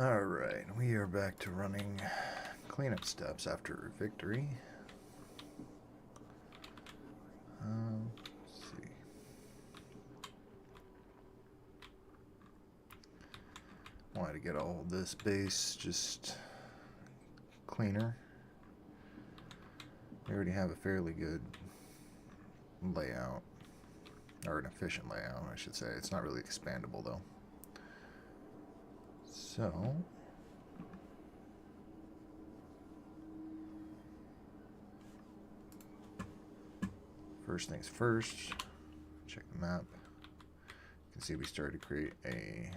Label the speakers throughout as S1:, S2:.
S1: Alright, we are back to running cleanup steps after victory. Let's see. Wanted to get all this base just cleaner. We already have a fairly good layout, or an efficient layout, I should say. It's not really expandable though. So, first things first, check the map. You can see we started to create a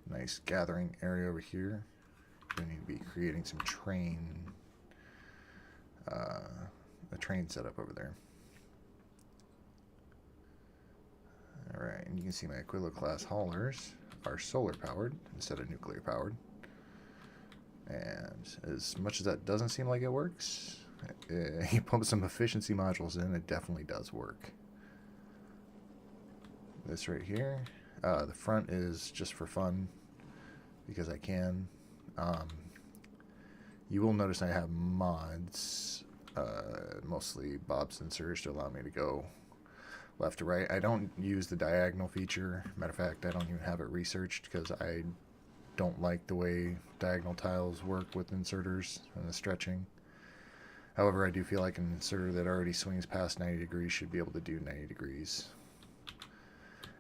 S1: nice gathering area over here. We need to be creating some a train setup over there. Alright, and you can see my Aquila class haulers are solar powered instead of nuclear powered. And as much as that doesn't seem like it works, you pump some efficiency modules in, it definitely does work. This right here, the front is just for fun because I can. You will notice I have mods, mostly Bob sensors, to allow me to go left to right. I don't use the diagonal feature. Matter of fact, I don't even have it researched because I don't like the way diagonal tiles work with inserters and the stretching. However, I do feel like an inserter that already swings past 90 degrees should be able to do 90 degrees.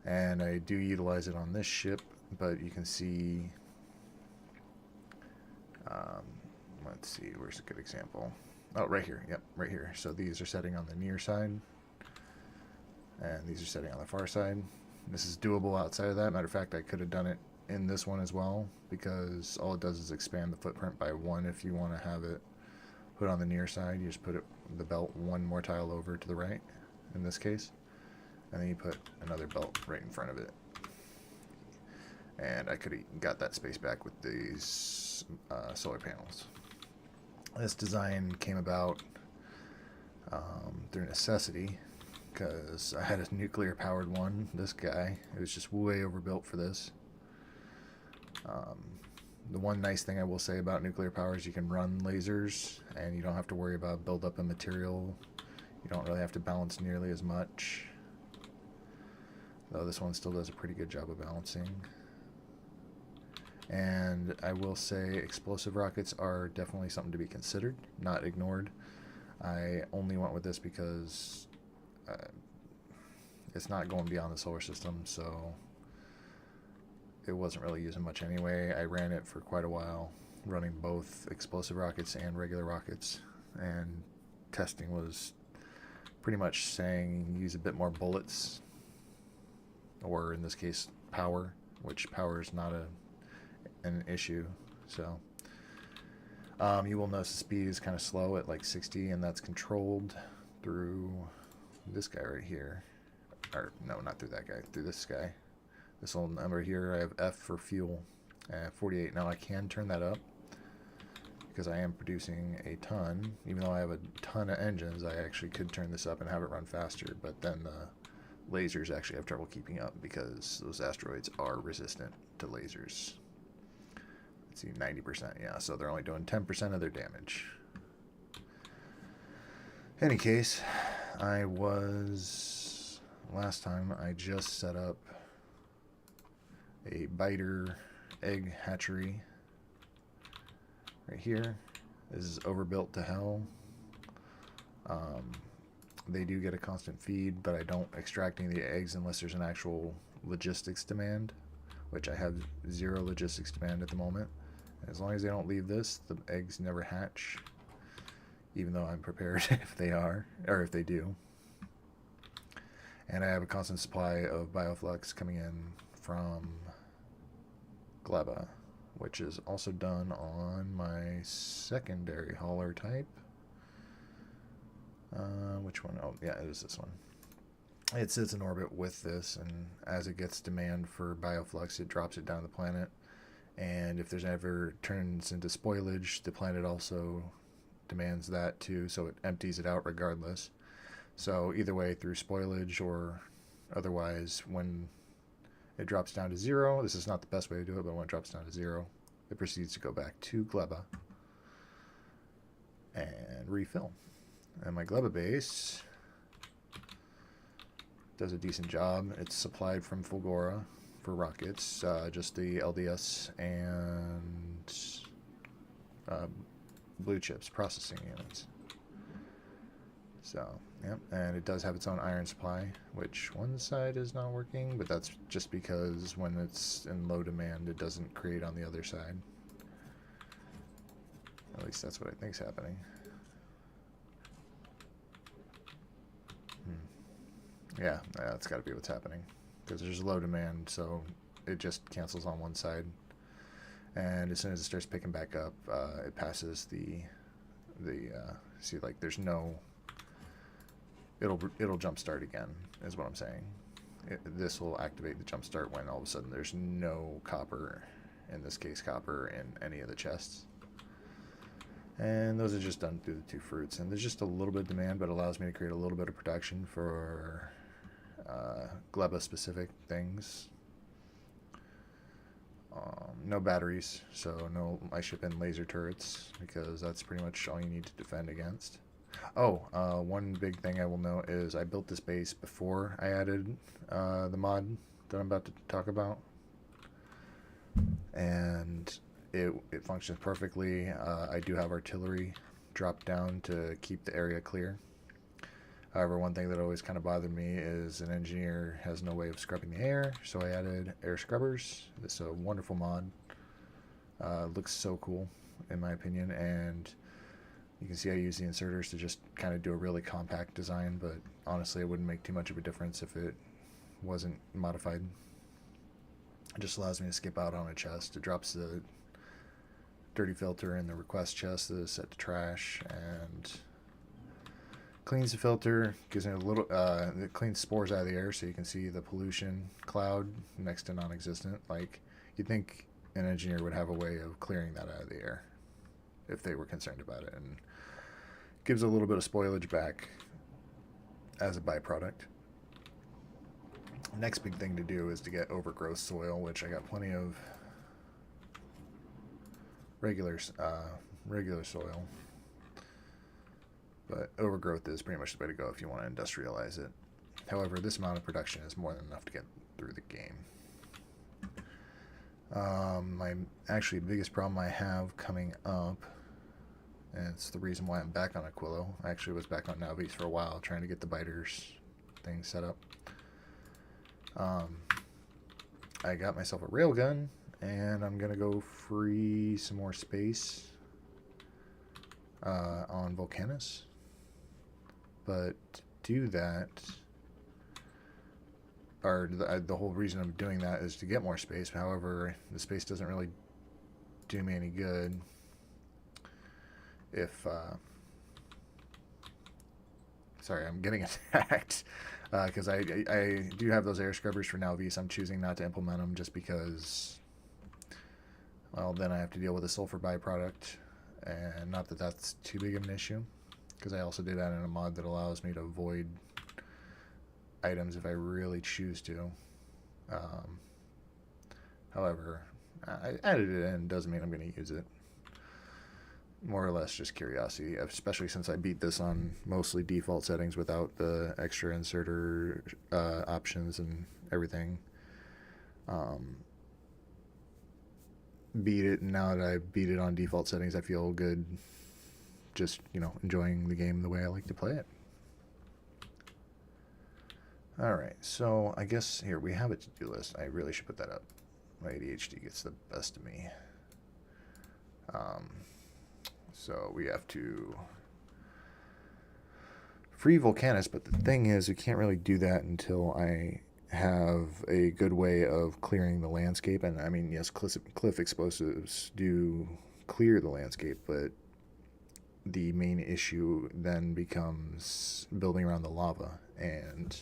S1: And I do utilize it on this ship, but you can see, let's see, where's a good example? Oh, right here. Yep, right here. So these are setting on the near side, and these are setting on the far side. This is doable outside of that. Matter of fact, I could have done it in this one as well, because all it does is expand the footprint by 1. If you want to have it put on the near side, you just put the belt 1 more tile over to the right, in this case, and then you put another belt right in front of it. And I could have got that space back with these solar panels. This design came about through necessity, because I had a nuclear powered one. This guy, it was just way overbuilt for this. The one nice thing I will say about nuclear power is you can run lasers and you don't have to worry about buildup of material. You don't really have to balance nearly as much, though this one still does a pretty good job of balancing. And I will say explosive rockets are definitely something to be considered, not ignored. I only went with this because it's not going beyond the solar system, so it wasn't really using much anyway. I ran it for quite a while, running both explosive rockets and regular rockets, and testing was pretty much saying use a bit more bullets, or in this case power, which power is not an issue. So you will notice the speed is kind of slow at like 60, and that's controlled through this guy right here. Or no, not through that guy, through this guy. This little number here, I have F for fuel, 48. Now I can turn that up because I am producing a ton. Even though I have a ton of engines, I actually could turn this up and have it run faster, but then the lasers actually have trouble keeping up because those asteroids are resistant to lasers. Let's see, 90%, yeah, so they're only doing 10% of their damage. Any case, last time I just set up a biter egg hatchery right here. This is overbuilt to hell. They do get a constant feed, but I don't extract any of the eggs unless there's an actual logistics demand, which I have 0 logistics demand at the moment. As long as they don't leave this, the eggs never hatch, even though I'm prepared if they are, or if they do. And I have a constant supply of bioflux coming in from Gleba, which is also done on my secondary hauler type. Which one? Oh, yeah, it is this one. It sits in orbit with this, and as it gets demand for bioflux, it drops it down to the planet. And if there's ever turns into spoilage, the planet also demands that too, so it empties it out regardless. So either way, through spoilage or otherwise, when it drops down to 0. This is not the best way to do it, but when it drops down to 0, it proceeds to go back to gleba and refill. And my gleba base does a decent job. It's supplied from Fulgora for rockets, just the LDS and blue chips processing units. So, yep, and it does have its own iron supply, which one side is not working, but that's just because when it's in low demand, it doesn't create on the other side. At least that's what I think's happening. Yeah, that's got to be what's happening, because there's low demand, so it just cancels on one side, and as soon as it starts picking back up, it passes the see, like, there's no, it'll jump start again, is what I'm saying. This will activate the jump start when all of a sudden there's no copper, in this case copper, in any of the chests. And those are just done through the 2 fruits, and there's just a little bit of demand, but it allows me to create a little bit of production for gleba specific things. No batteries, so no, I ship in laser turrets, because that's pretty much all you need to defend against. Oh, one big thing I will note is I built this base before I added the mod that I'm about to talk about, and it functions perfectly. I do have artillery dropped down to keep the area clear. However, one thing that always kind of bothered me is an engineer has no way of scrubbing the air, so I added air scrubbers. It's a wonderful mod. Looks so cool, in my opinion, and you can see I use the inserters to just kind of do a really compact design, but honestly it wouldn't make too much of a difference if it wasn't modified. It just allows me to skip out on a chest. It drops the dirty filter in the request chest that is set to trash, and cleans the filter, gives it a little, it cleans spores out of the air, so you can see the pollution cloud next to non-existent. Like, you'd think an engineer would have a way of clearing that out of the air if they were concerned about it, and gives a little bit of spoilage back as a byproduct. Next big thing to do is to get overgrowth soil, which I got plenty of regular soil, but overgrowth is pretty much the way to go if you want to industrialize it. However, this amount of production is more than enough to get through the game. My actually biggest problem I have coming up, and it's the reason why I'm back on Aquilo. I actually was back on Navis for a while trying to get the biters thing set up. I got myself a railgun, and I'm gonna go free some more space on Volcanus. But to do that, or the whole reason I'm doing that is to get more space. However, the space doesn't really do me any good if sorry, I'm getting attacked because I do have those air scrubbers for Navis. I'm choosing not to implement them just because, well, then I have to deal with a sulfur byproduct, and not that that's too big of an issue, because I also did that in a mod that allows me to avoid items if I really choose to. However, I added it in, doesn't mean I'm going to use it. More or less just curiosity, especially since I beat this on mostly default settings without the extra inserter options and everything. Beat it, and now that I beat it on default settings, I feel good just, enjoying the game the way I like to play it. Alright, so I guess here we have a to-do list. I really should put that up. My ADHD gets the best of me. So we have to free Volcanus, but the thing is, we can't really do that until I have a good way of clearing the landscape. And I mean, yes, cliff explosives do clear the landscape, but the main issue then becomes building around the lava. And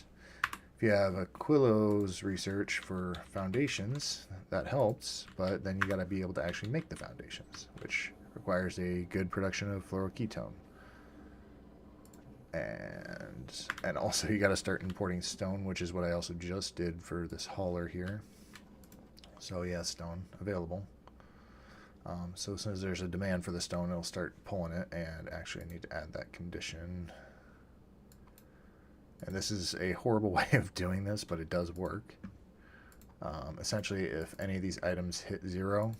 S1: if you have Aquilo's research for foundations, that helps, but then you got to be able to actually make the foundations, which requires a good production of fluoroketone. And also you got to start importing stone, which is what I also just did for this hauler here. So yeah, stone available. So as soon as there's a demand for the stone, it'll start pulling it, and actually I need to add that condition. And this is a horrible way of doing this, but it does work. Essentially, if any of these items hit 0,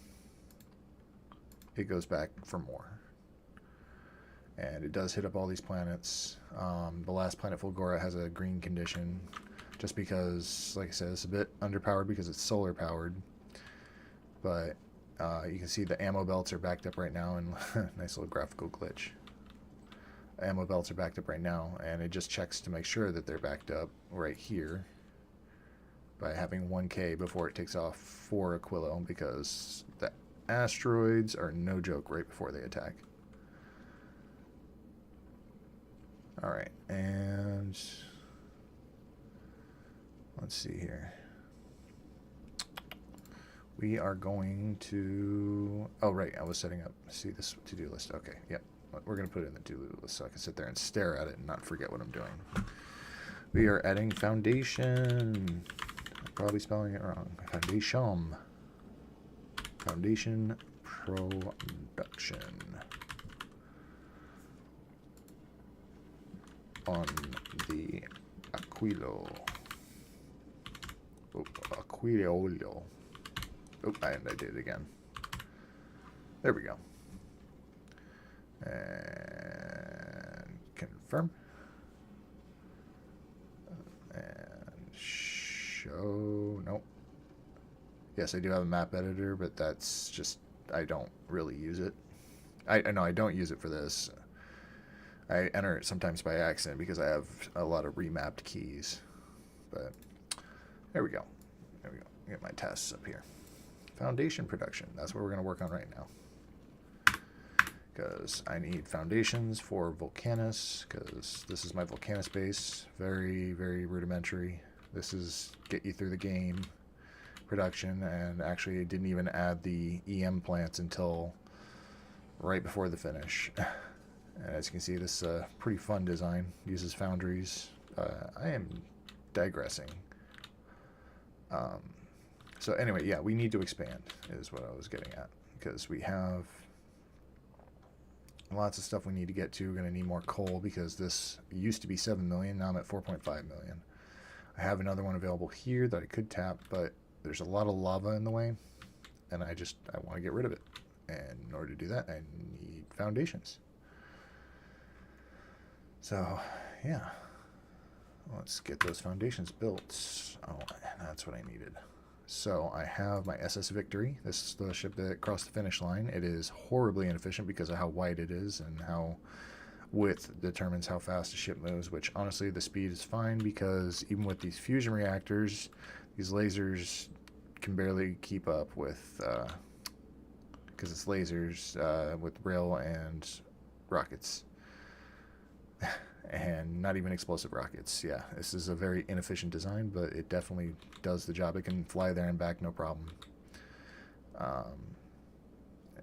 S1: it goes back for more. And it does hit up all these planets. The last planet, Fulgora, has a green condition, just because, like I said, it's a bit underpowered because it's solar powered. But you can see the ammo belts are backed up right now, and nice little graphical glitch. Ammo belts are backed up right now, and it just checks to make sure that they're backed up right here by having 1K before it takes off for Aquilo, because the asteroids are no joke right before they attack. Alright, and let's see here. We are going to... Oh, right, I was setting up, see this to-do list. Okay, yep. We're going to put it in the to-do list so I can sit there and stare at it and not forget what I'm doing. We are adding foundation. I'm probably spelling it wrong. Foundation. Foundation production. On the Aquilo. Oh, Aquilo. Oh, and I did it again. There we go. And confirm. And show. Nope. Yes, I do have a map editor, but that's just, I don't really use it. I know I don't use it for this. I enter it sometimes by accident because I have a lot of remapped keys. But there we go. There we go. Get my tasks up here. Foundation production. That's what we're going to work on right now. Because I need foundations for Volcanus, because this is my Volcanus base. Very, very rudimentary. This is get you through the game production, and actually I didn't even add the EM plants until right before the finish. And as you can see, this is a pretty fun design. Uses foundries. I am digressing. So anyway, yeah, we need to expand, is what I was getting at. Because we have lots of stuff we need to get to. We're going to need more coal, because this used to be 7 million. Now I'm at 4.5 million. I have another one available here that I could tap, but there's a lot of lava in the way. And I want to get rid of it. And in order to do that, I need foundations. So, yeah. Let's get those foundations built. Oh, that's what I needed. So I have my SS Victory. This is the ship that crossed the finish line. It is horribly inefficient because of how wide it is and how width determines how fast a ship moves, which honestly the speed is fine, because even with these fusion reactors, these lasers can barely keep up with, because it's lasers with rail and rockets. And not even explosive rockets. Yeah, this is a very inefficient design, but it definitely does the job. It can fly there and back, no problem.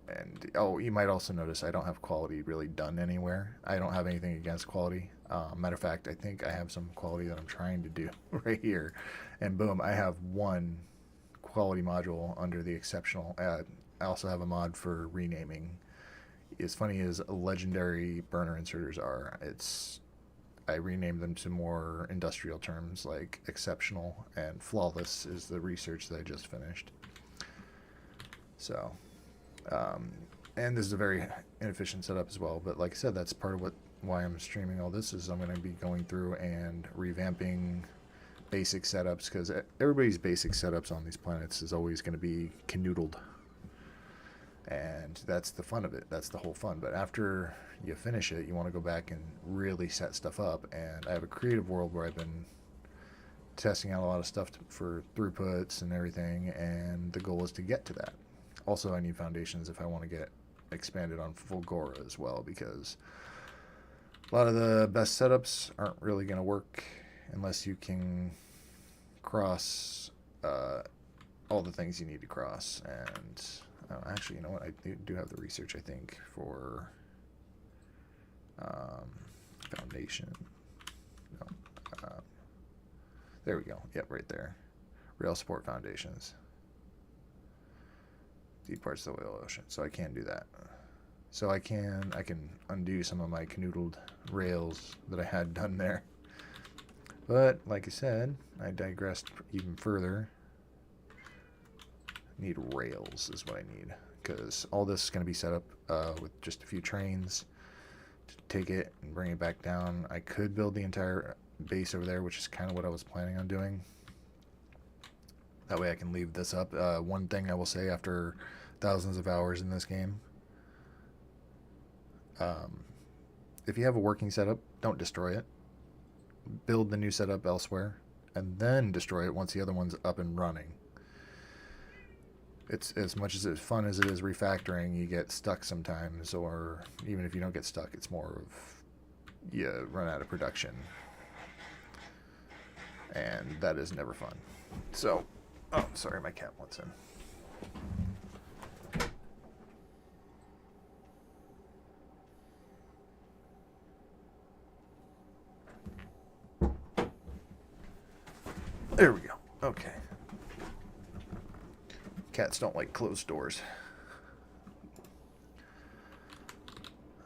S1: And oh, you might also notice I don't have quality really done anywhere. I don't have anything against quality. Matter of fact, I think I have some quality that I'm trying to do right here. And boom, I have one quality module under the exceptional. I also have a mod for renaming. As funny as legendary burner inserters are, I renamed them to more industrial terms like exceptional, and flawless is the research that I just finished. So, and this is a very inefficient setup as well, but like I said, that's part of why I'm streaming all this, is I'm going to be going through and revamping basic setups, because everybody's basic setups on these planets is always going to be canoodled. And that's the fun of it. That's the whole fun. But after you finish it, you want to go back and really set stuff up. And I have a creative world where I've been testing out a lot of stuff for throughputs and everything. And the goal is to get to that. Also, I need foundations if I want to get expanded on Fulgora as well, because a lot of the best setups aren't really going to work unless you can cross all the things you need to cross. And actually, you know what? I do have the research, I think, for foundation. No. There we go. Yep, right there. Rail support foundations. deep parts of the oil ocean. So I can't do that. So I can undo some of my canoodled rails that I had done there. But like I said, I digressed even further. Need rails is what I need, because all this is going to be set up with just a few trains to take it and bring it back down. I could build the entire base over there, which is kind of what I was planning on doing. That way I can leave this up. One thing I will say after thousands of hours in this game, if you have a working setup, don't destroy it. Build the new setup elsewhere, and then destroy it once the other one's up and running. It's as much as it's fun as it is refactoring, you get stuck sometimes, or even if you don't get stuck, it's more of you run out of production, and that is never fun. So, oh, sorry, my cat wants in. There we go. Okay. Cats don't like closed doors.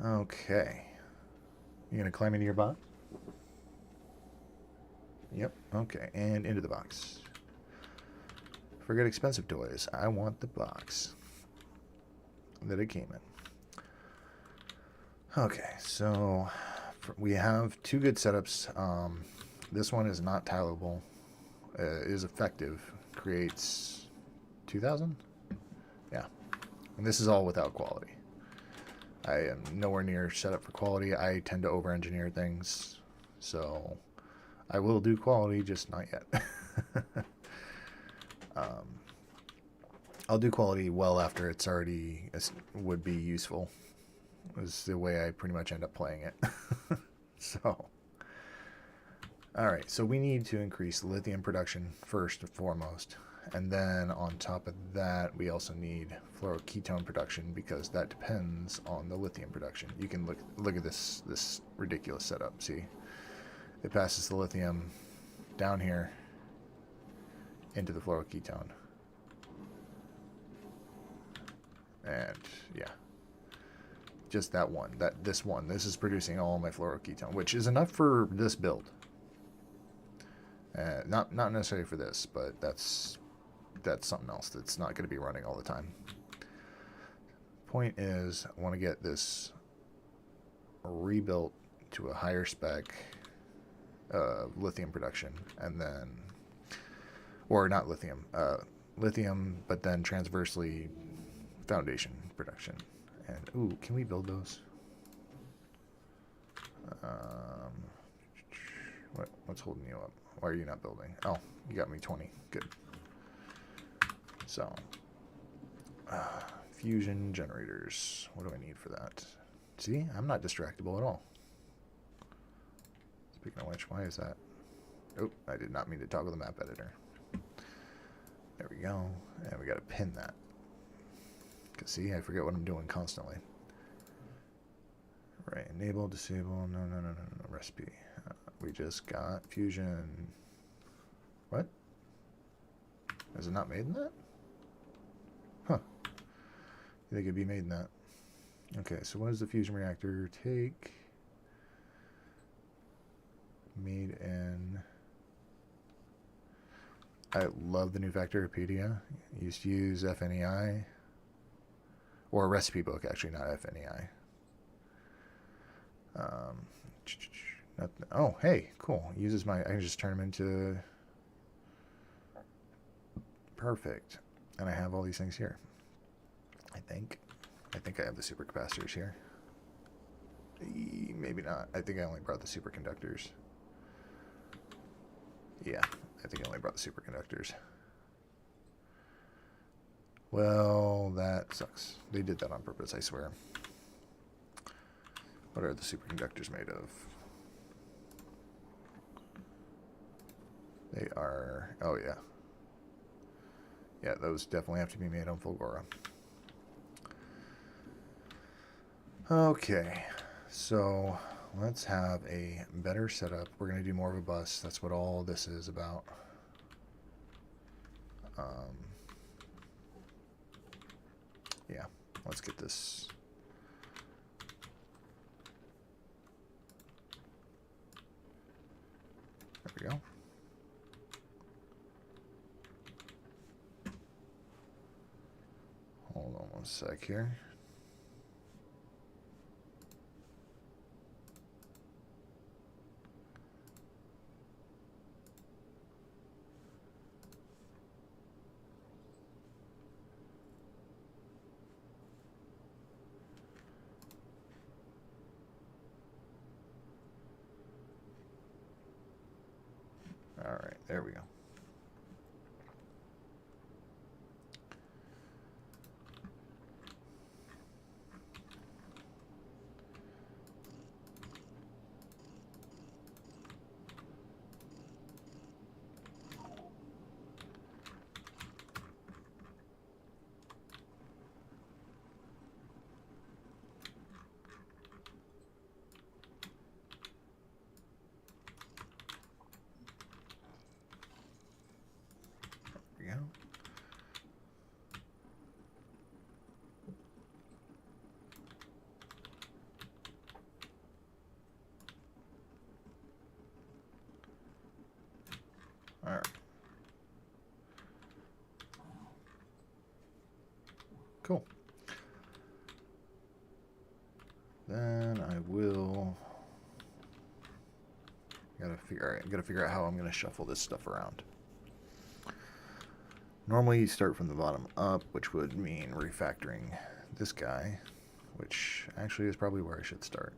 S1: Okay. You gonna climb into your box? Yep. Okay. And into the box. Forget expensive toys. I want the box that it came in. Okay. So we have two good setups. This one is not tileable. Is effective. Creates 2,000? Yeah. And this is all without quality. I am nowhere near set up for quality. I tend to over-engineer things. So I will do quality, just not yet. I'll do quality well after it's already would be useful. Is the way I pretty much end up playing it. So... Alright, so we need to increase lithium production first and foremost. And then on top of that, we also need fluoroketone production, because that depends on the lithium production. You can look at this ridiculous setup. See? It passes the lithium down here into the fluoroketone. And yeah. Just that one. This is producing all my fluoroketone, which is enough for this build. Not necessarily for this, but that's something else that's not going to be running all the time. Point is, I want to get this rebuilt to a higher spec lithium production, and then, or not lithium, lithium, but then transversely foundation production. And ooh, can we build those? What's holding you up? Why are you not building? Oh, you got me 20. Good. So, fusion generators. What do I need for that? See, I'm not distractible at all. Speaking of which, why is that? Oh, I did not mean to toggle the map editor. There we go. And we got to pin that. Because see, I forget what I'm doing constantly. Right, enable, disable, no, recipe. We just got fusion. What? Is it not made in that? Huh. You think it'd be made in that? Okay, so what does the fusion reactor take? Made in... I love the new Factoripedia. Used to use FNEI. Or a recipe book, actually, not FNEI. Oh, hey, cool. Uses my... I can just turn them into... Perfect. And I have all these things here. I think I have the supercapacitors here. Maybe not. I think I only brought the superconductors. Yeah, I think I only brought the superconductors. Well, that sucks. They did that on purpose, I swear. What are the superconductors made of? They are... Oh, yeah. Yeah, those definitely have to be made on Fulgora. Okay, so let's have a better setup. We're going to do more of a bus. That's what all this is about. Let's get this. There we go. Hold on one sec here. All right, there we go. There we go. All right. Cool. Then I will gotta figure out how I'm gonna shuffle this stuff around. Normally you start from the bottom up, which would mean refactoring this guy, which actually is probably where I should start.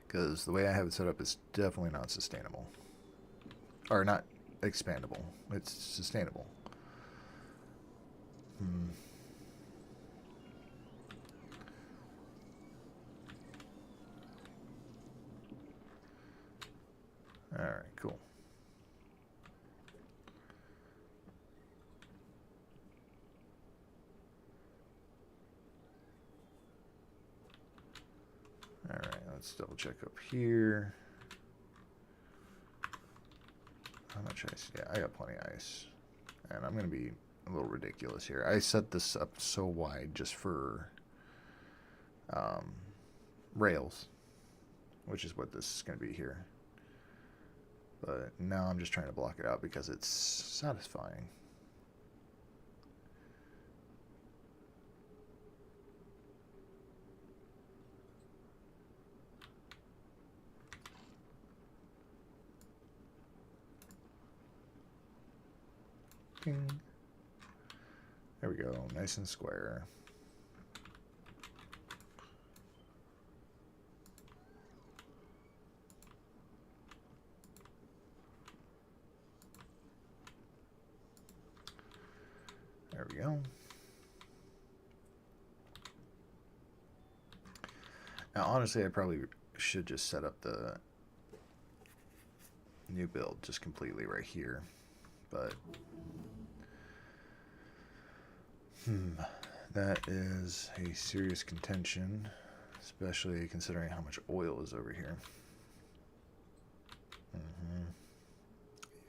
S1: Because the way I have it set up is definitely not sustainable. Or not expandable. It's sustainable. Alright, cool. Alright, let's double check up here. How much ice? Yeah, I got plenty of ice. And I'm going to be a little ridiculous here. I set this up so wide just for rails, which is what this is going to be here. But now I'm just trying to block it out because it's satisfying. Ding. There we go, nice and square. There we go. Now, honestly, I probably should just set up the new build just completely right here, but that is a serious contention, especially considering how much oil is over here.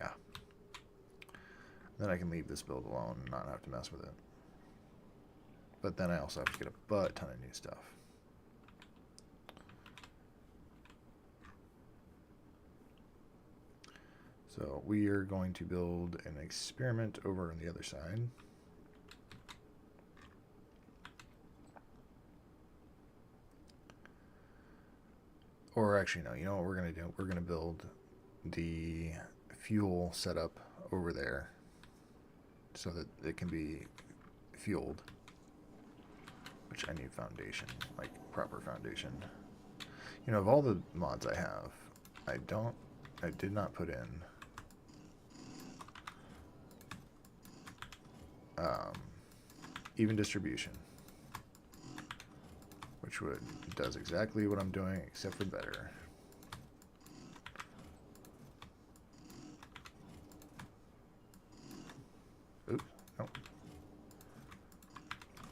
S1: Yeah. Then I can leave this build alone and not have to mess with it. But then I also have to get a butt ton of new stuff. So we are going to build an experiment over on the other side. Or actually, no, you know what we're going to do? We're going to build the fuel setup over there so that it can be fueled. Which I need foundation, like proper foundation. You know, of all the mods I have, I did not put in even distribution, which does exactly what I'm doing except for better. Oops, nope.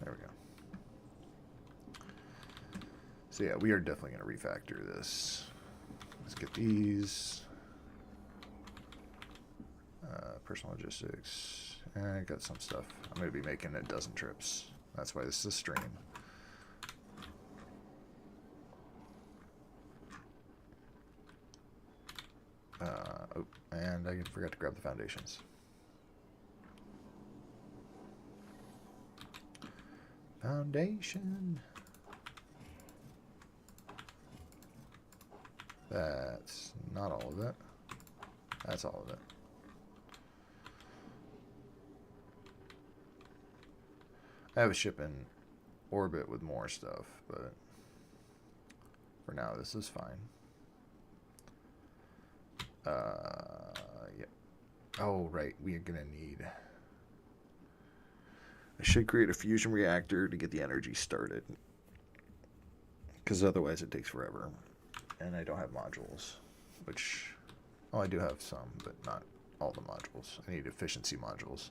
S1: There we go. So yeah, we are definitely going to refactor this. Let's get these personal logistics. I got some stuff. I'm going to be making a dozen trips. That's why this is a stream. Oh, and I forgot to grab the foundations. Foundation. That's not all of it. That's all of it. I have a ship in orbit with more stuff, but for now this is fine. Yep. Oh, right. We are going to need... I should create a fusion reactor to get the energy started. Because otherwise it takes forever. And I don't have modules. Which... Oh, I do have some, but not all the modules. I need efficiency modules.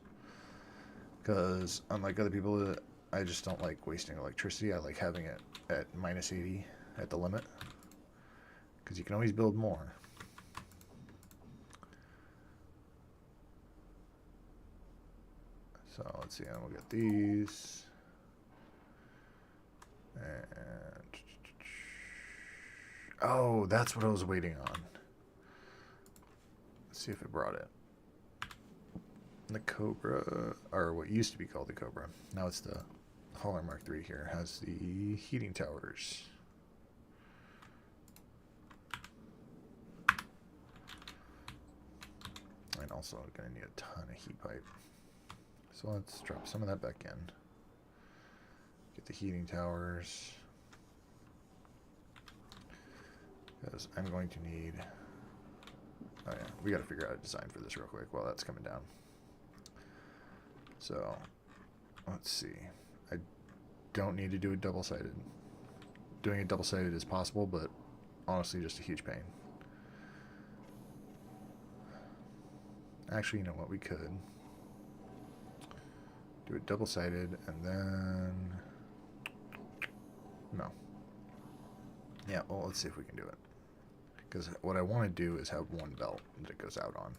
S1: Because unlike other people, I just don't like wasting electricity. I like having it at minus 80 at the limit. Because you can always build more. So let's see, and we'll get these. And oh, that's what I was waiting on. Let's see if it brought it. The Cobra, or what used to be called the Cobra. Now it's the Hauler Mark III here. Has the heating towers. And also going to need a ton of heat pipe. So let's drop some of that back in. Get the heating towers. Because I'm going to need... Oh yeah, we got to figure out a design for this real quick while that's coming down. So, let's see. I don't need to do it double-sided. Doing it double-sided is possible, but honestly just a huge pain. Actually, you know what? We could do it double-sided and then... No. Yeah, well, let's see if we can do it. Because what I want to do is have one belt that it goes out on.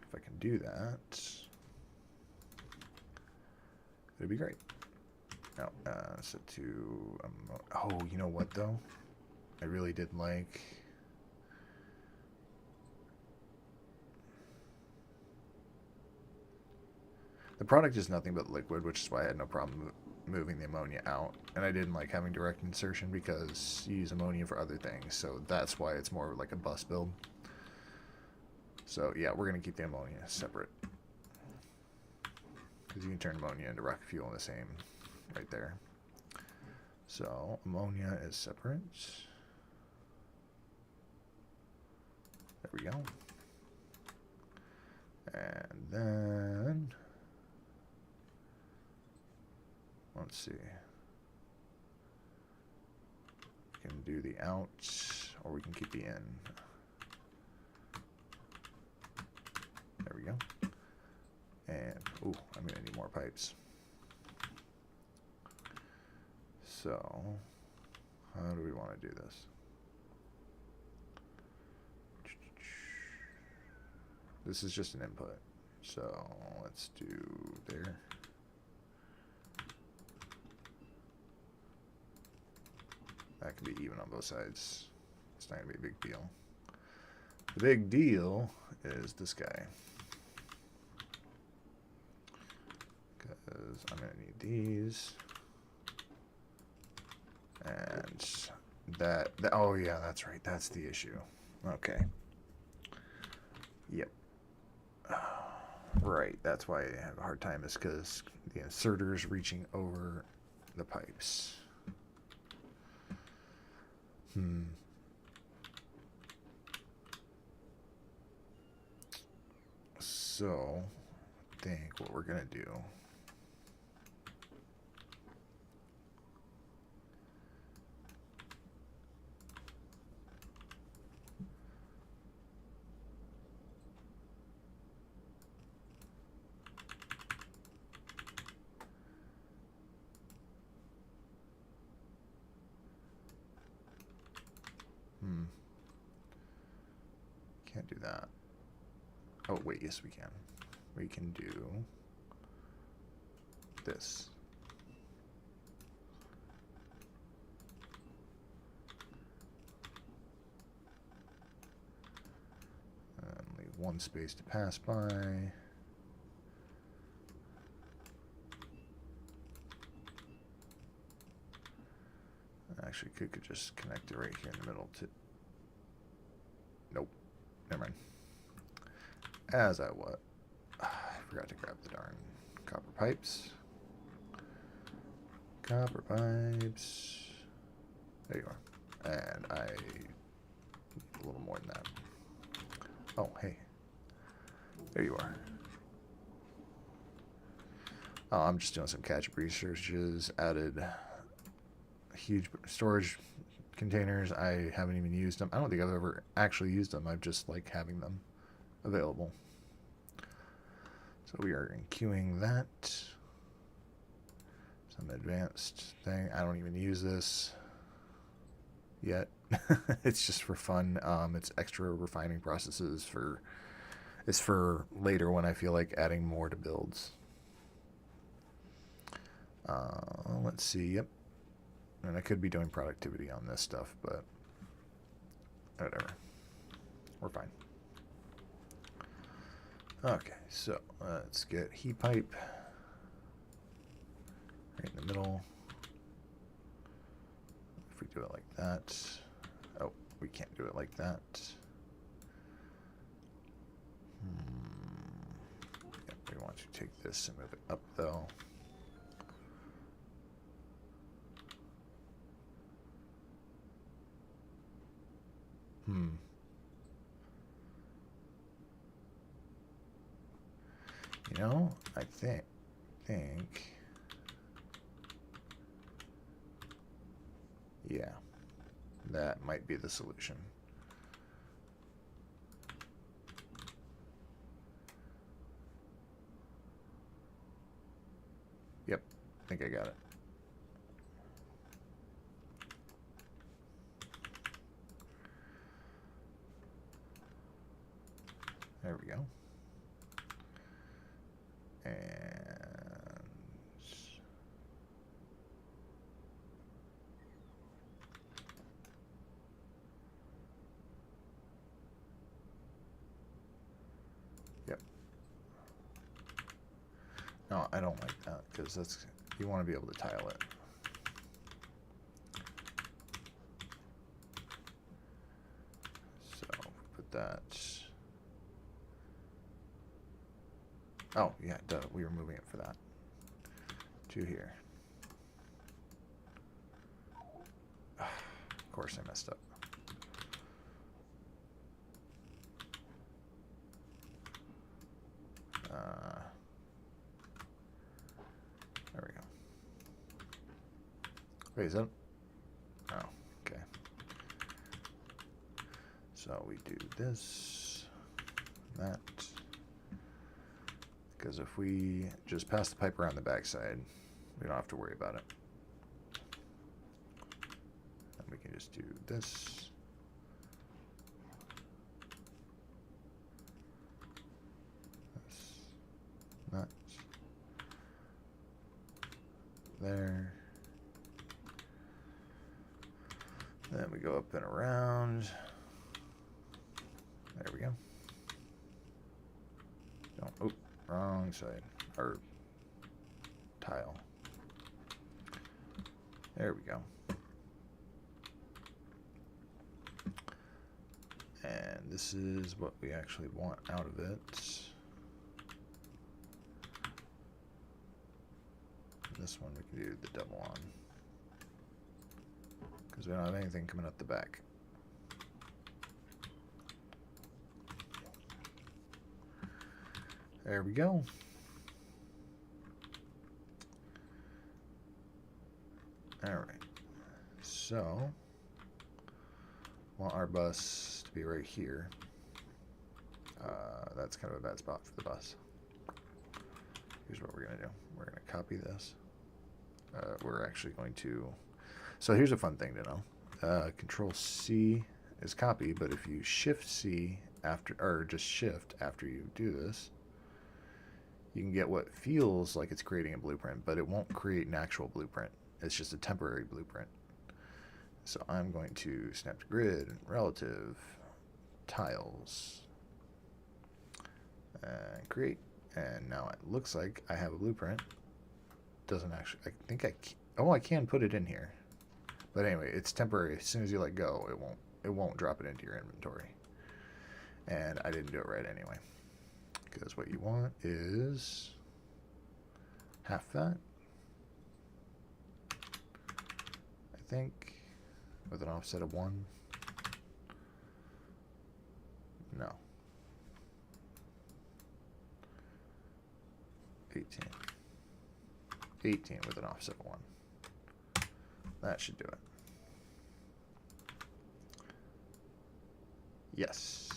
S1: If I can do that, it'd be great. Now, set to... oh, you know what, though? I really did like... The product is nothing but liquid, which is why I had no problem moving the ammonia out. And I didn't like having direct insertion because you use ammonia for other things. So that's why it's more like a bus build. So yeah, we're going to keep the ammonia separate. Because you can turn ammonia into rocket fuel in the same right there. So ammonia is separate. There we go. And then... let's see. We can do the out, or we can keep the in. There we go. And, ooh, I'm going to need more pipes. So, how do we want to do this? This is just an input. So, let's do there. That can be even on both sides. It's not going to be a big deal. The big deal is this guy. Because I'm going to need these. And that, oh yeah, that's right. That's the issue. Okay. Yep. Right. That's why I have a hard time, is because the inserter is reaching over the pipes. So, I think what we're going to do... Can't do that. Oh, wait, yes we can. We can do this. And leave one space to pass by. Actually, could just connect it right here in the middle to... Nope. Never mind. As I was. I forgot to grab the darn copper pipes. Copper pipes. There you are. And I need a little more than that. Oh, hey. There you are. Oh, I'm just doing some catch-up researches. Added huge storage containers. I haven't even used them. I don't think I've ever actually used them. I've just like having them available. So we are queuing that. Some advanced thing. I don't even use this yet. It's just for fun. It's extra refining processes for... It's for later when I feel like adding more to builds. Let's see. Yep. And I could be doing productivity on this stuff, but whatever. We're fine. Okay, so let's get heat pipe right in the middle. If we do it like that. Oh, we can't do it like that. Yep, we want to take this and move it up though. You know, I think yeah, that might be the solution. Yep, I think I got it. There we go. And yep. No, I don't like that because that's, you want to be able to tile it. So put that. Oh, yeah, duh, we were moving it for that. To here. Of course I messed up. There we go. Wait, is that? Oh, okay. So we do this, that. Because if we just pass the pipe around the backside, we don't have to worry about it. And we can just do this. That. There. Then we go up and around. There we go. Don't, oh, wrong side. Or tile. There we go. And this is what we actually want out of it. This one we can do the double on. Because we don't have anything coming up the back. There we go. Alright. So, want our bus to be right here. That's kind of a bad spot for the bus. Here's what we're going to do. We're going to copy this. We're actually going to... So here's a fun thing to know. Control C is copy, but if you Shift C after, or just shift after you do this, you can get what feels like it's creating a blueprint, but it won't create an actual blueprint. It's just a temporary blueprint. So I'm going to snap to grid, relative, tiles, and create. And now it looks like I have a blueprint. Doesn't actually, I think I can put it in here. But anyway, it's temporary. As soon as you let go, it won't drop it into your inventory. And I didn't do it right anyway. Because what you want is half that. I think with an offset of 1. No. 18 with an offset of 1. That should do it. Yes.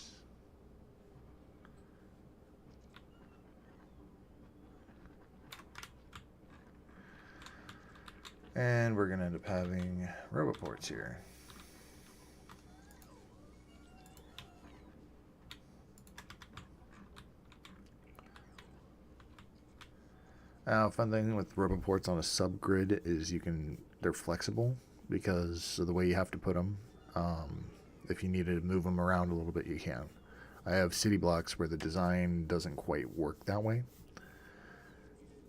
S1: And we're going to end up having roboports here. Fun thing with roboports on a subgrid is they're flexible because of the way you have to put them. If you need to move them around a little bit, you can. I have city blocks where the design doesn't quite work that way.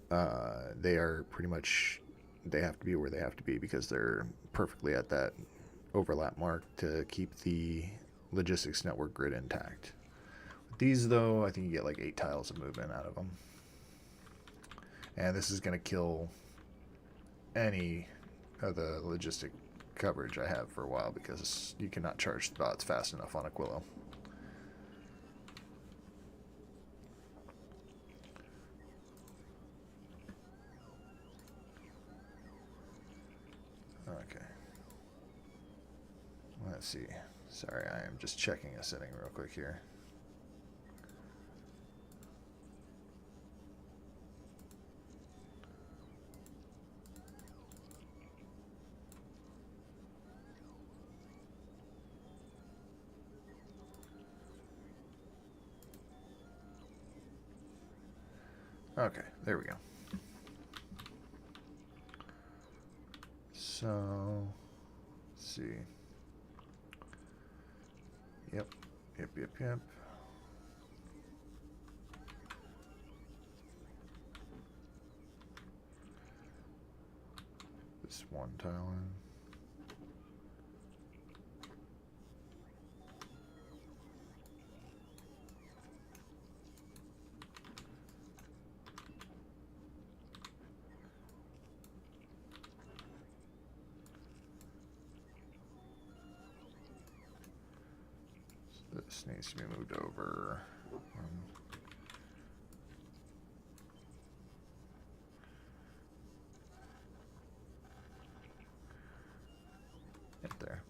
S1: They are pretty much, they have to be where they have to be because they're perfectly at that overlap mark to keep the logistics network grid intact. With these though, I think you get like 8 tiles of movement out of them. And this is going to kill any of the logistic coverage I have for a while because you cannot charge the bots fast enough on Aquilo. Okay. Let's see. Sorry, I am just checking a setting real quick here. Okay, there we go. So, let's see. Yep. This one tile in. This needs to be moved over. Right there.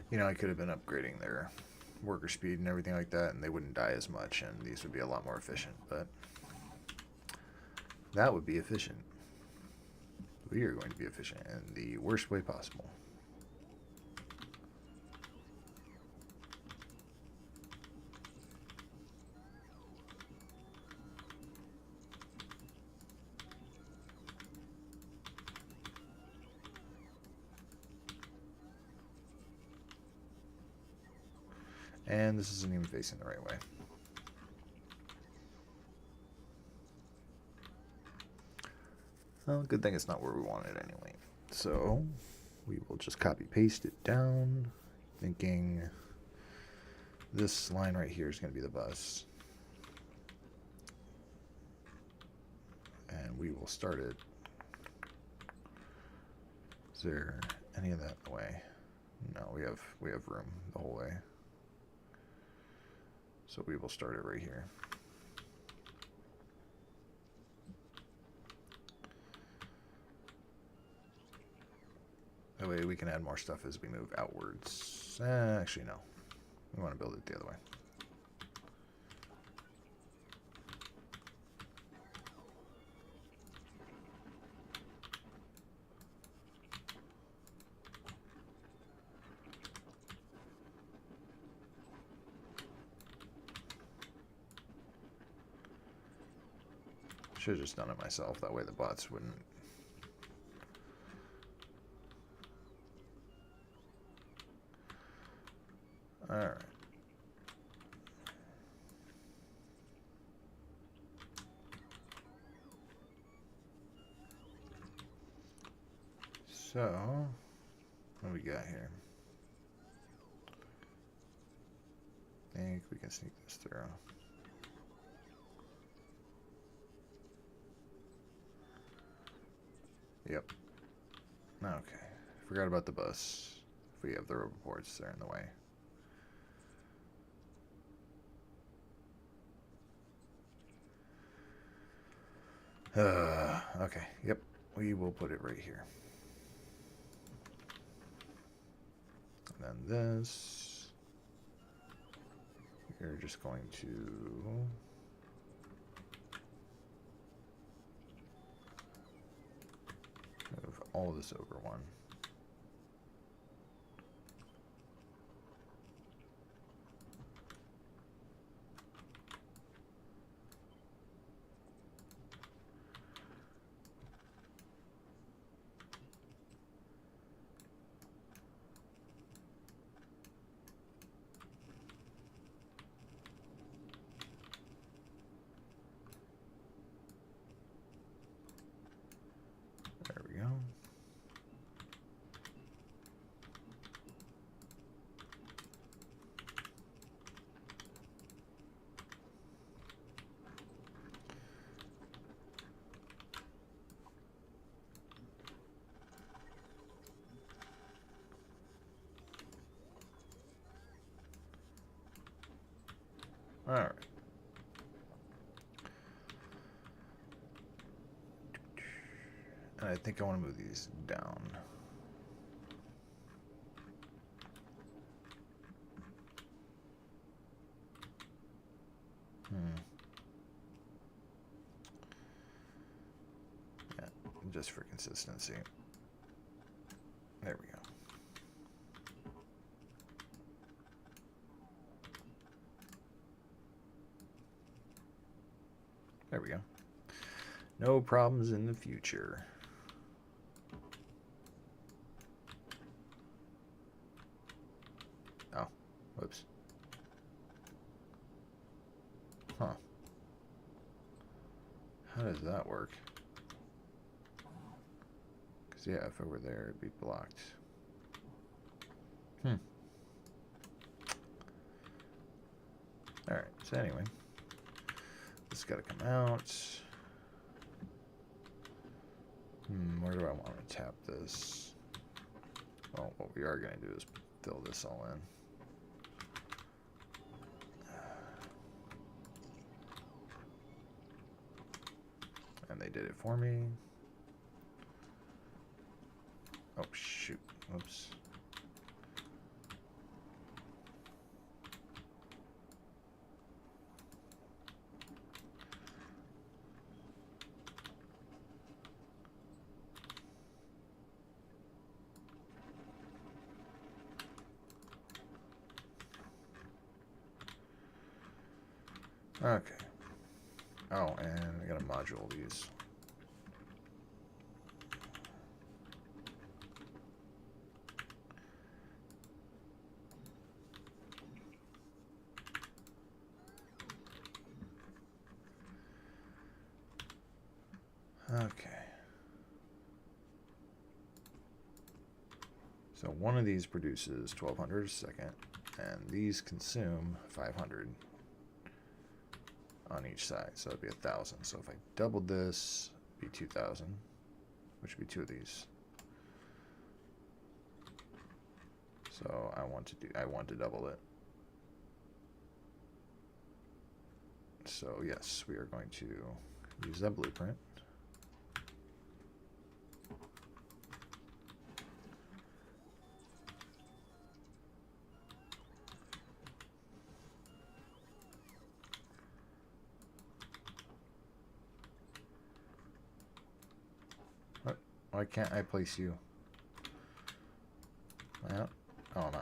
S1: You know, I could have been upgrading their worker speed and everything like that, and they wouldn't die as much, and these would be a lot more efficient, but that would be efficient. We are going to be efficient in the worst way possible. And this isn't even facing the right way. Well, good thing it's not where we want it anyway. So we will just copy paste it down, thinking this line right here is going to be the bus. And we will start it. Is there any of that in the way? No, we have room the whole way. So we will start it right here. That way we can add more stuff as we move outwards. Actually, no. We want to build it the other way. Should have just done it myself. That way the bots wouldn't. Alright. So, what do we got here? I think we can sneak this through. Yep. Okay. Forgot about the bus. If we have the roboports, they're in the way. Okay. Yep. We will put it right here. And then this. We're just going to move all of this over one. There we go. All right. And I think I want to move these down. Yeah, just for consistency. There we go. There we go. No problems in the future. Oh, whoops. Huh. How does that work? Because, yeah, if over there, it'd be blocked. Alright, so anyway. This got to come out. Where do I want to tap this? Well, what we are going to do is fill this all in. And they did it for me. Oh, shoot. Oops. Okay. Oh, and I gotta module these. Okay. So one of these produces 1,200 a second, and these consume 500 on each side, so it'd be 1,000. So if I doubled this, it'd be 2,000, which would be two of these. So I want to double it. So yes, we are going to use that blueprint. What? Why can't I place you? Well, oh no.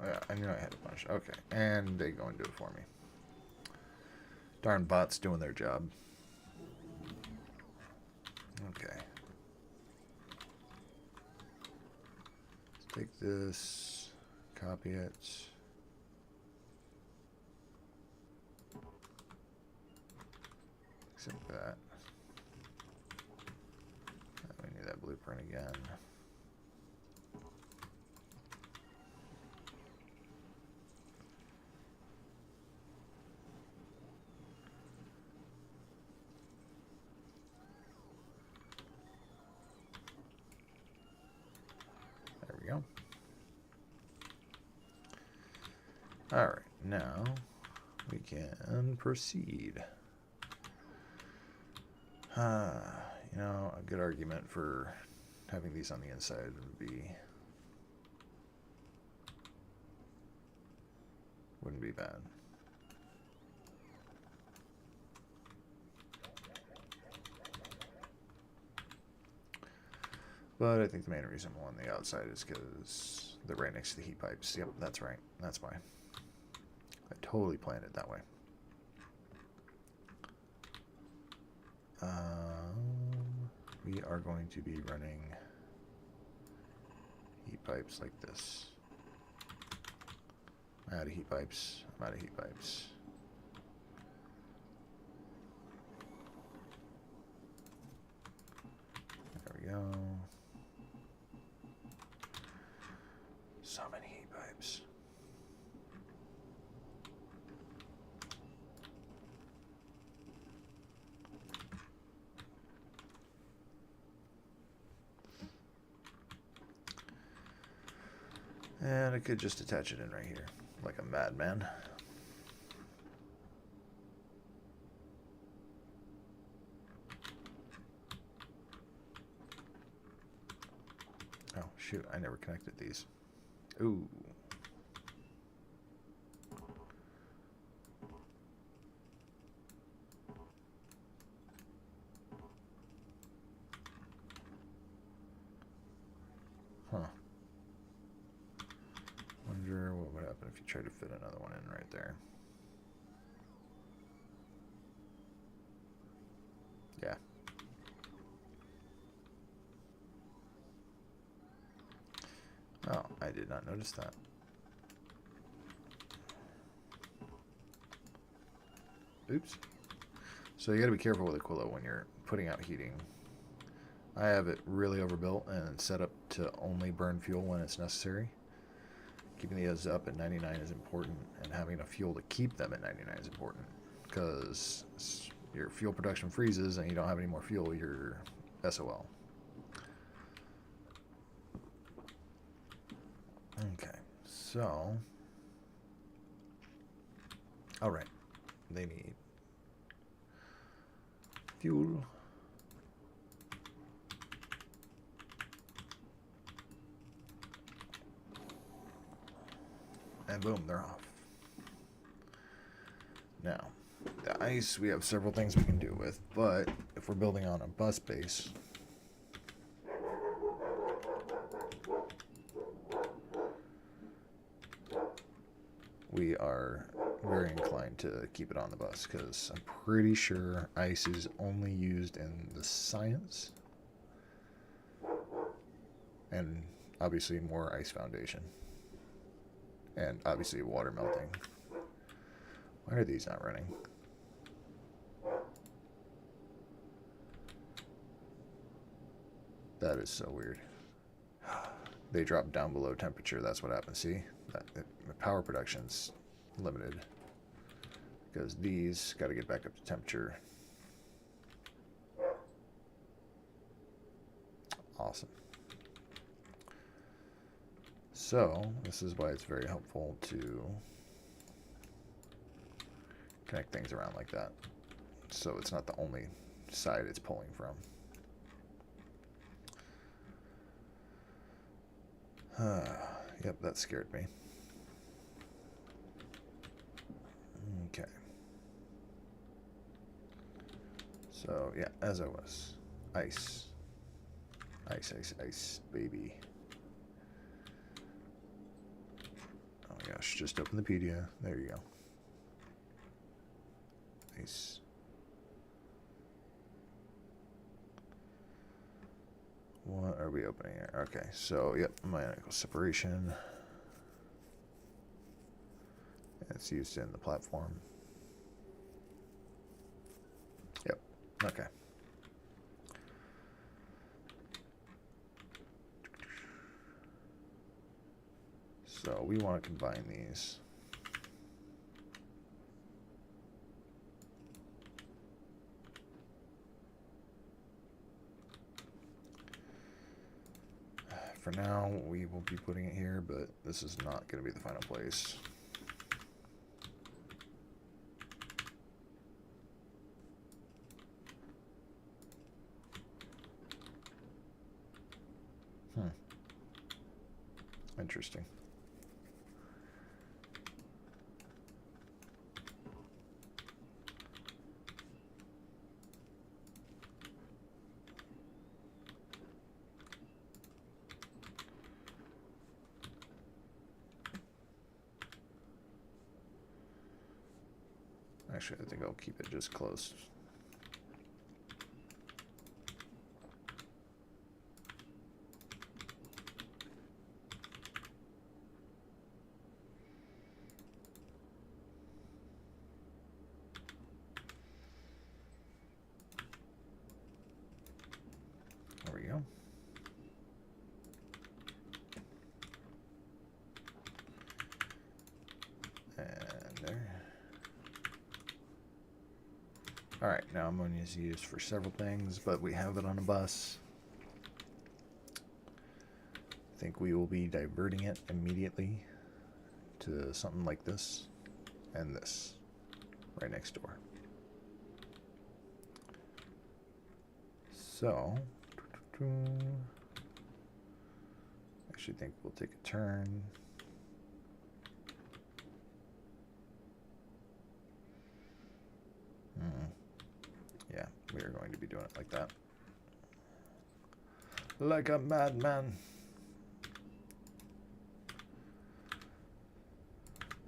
S1: Oh, yeah, I knew I had a bunch. Okay, and they go and do it for me. Darn bots doing their job. Okay. Let's take this, copy it. Except that. We need that blueprint again. There we go. Alright, now we can proceed. You know, a good argument for having these on the inside wouldn't be bad. But I think the main reason on the outside is because they're right next to the heat pipes. Yep, that's right. That's why. I totally planned it that way. We are going to be running heat pipes like this. I'm out of heat pipes. I'm out of heat pipes. There we go. So many heat pipes. And I could just attach it in right here, like a madman. Oh, shoot, I never connected these. Ooh. Huh. Wonder what would happen if you tried to fit another one in right there. Yeah. Oh, I did not notice that. Oops. So you gotta be careful with Aquila when you're putting out heating. I have it really overbuilt and set up to only burn fuel when it's necessary. Keeping these up at 99 is important, and having enough fuel to keep them at 99 is important, because your fuel production freezes and you don't have any more fuel, you're SOL. Okay, so, all right, they need fuel. And boom, they're off. Now, the ice, we have several things we can do with, but if we're building on a bus base, we are very inclined to keep it on the bus, because I'm pretty sure ice is only used in the science, and obviously more ice foundation. And obviously water melting. Why are these not running? That is so weird. They drop down below temperature. That's what happens. See? The power production's limited. Because these got to get back up to temperature. Awesome. So this is why it's very helpful to connect things around like that, so it's not the only side it's pulling from. Yep, that scared me. Okay. So yeah, as I was, ice, ice, ice, ice, baby. Oh my gosh, just open the pedia. There you go. Nice. What are we opening here? Okay, so yep, ionical separation. It's used in the platform. Yep, okay. So we want to combine these. For now, we will be putting it here, but this is not going to be the final place. Interesting. Actually, I think I'll keep it just close. There we go. And there. Alright, now ammonia is used for several things, but we have it on a bus. I think we will be diverting it immediately to something like this and this right next door. So, I actually think we'll take a turn. Yeah, we are going to be doing it like that. Like a madman.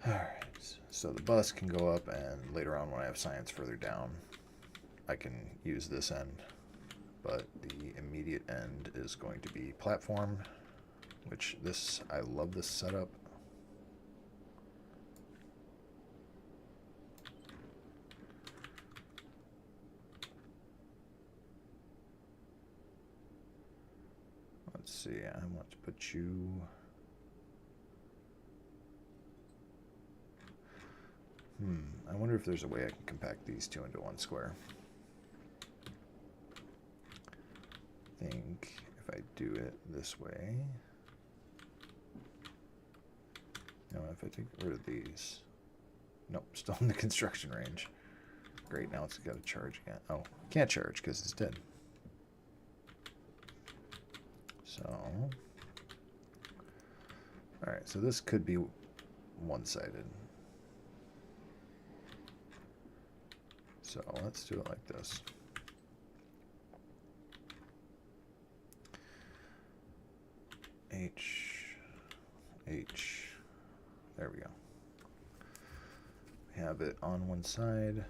S1: Alright, so the bus can go up, and later on when I have science further down, I can use this end. But the immediate end is going to be platform, which this, I love this setup. Let's see, I want to put you... I wonder if there's a way I can compact these two into one square. I think if I do it this way... No, if I take rid of these... Nope, still in the construction range. Great, now it's got to charge again. Oh, can't charge because it's dead. So... Alright, so this could be one-sided. So let's do it like this. H, there we go. We have it on one side.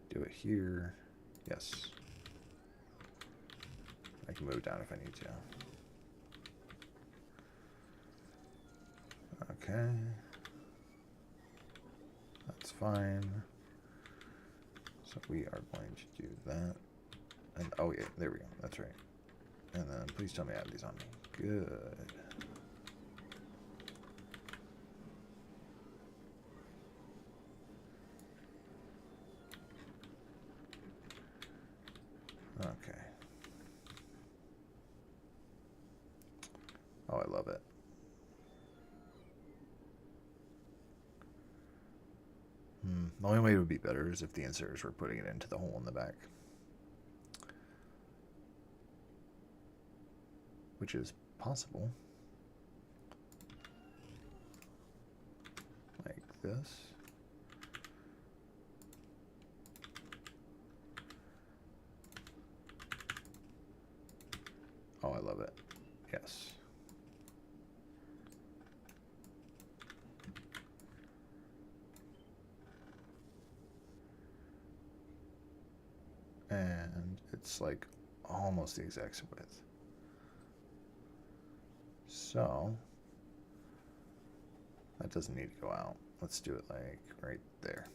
S1: Do it here. Yes. I can move it down if I need to. Okay. That's fine. So we are going to do that. And oh yeah, there we go. That's right. And then please tell me I have these on me. Good. Okay. I love it. The only way it would be better is if the inserters were putting it into the hole in the back. Which is possible. Like this. Oh, I love it. Yes. And it's like almost the exact width. So that doesn't need to go out. Let's do it like right there.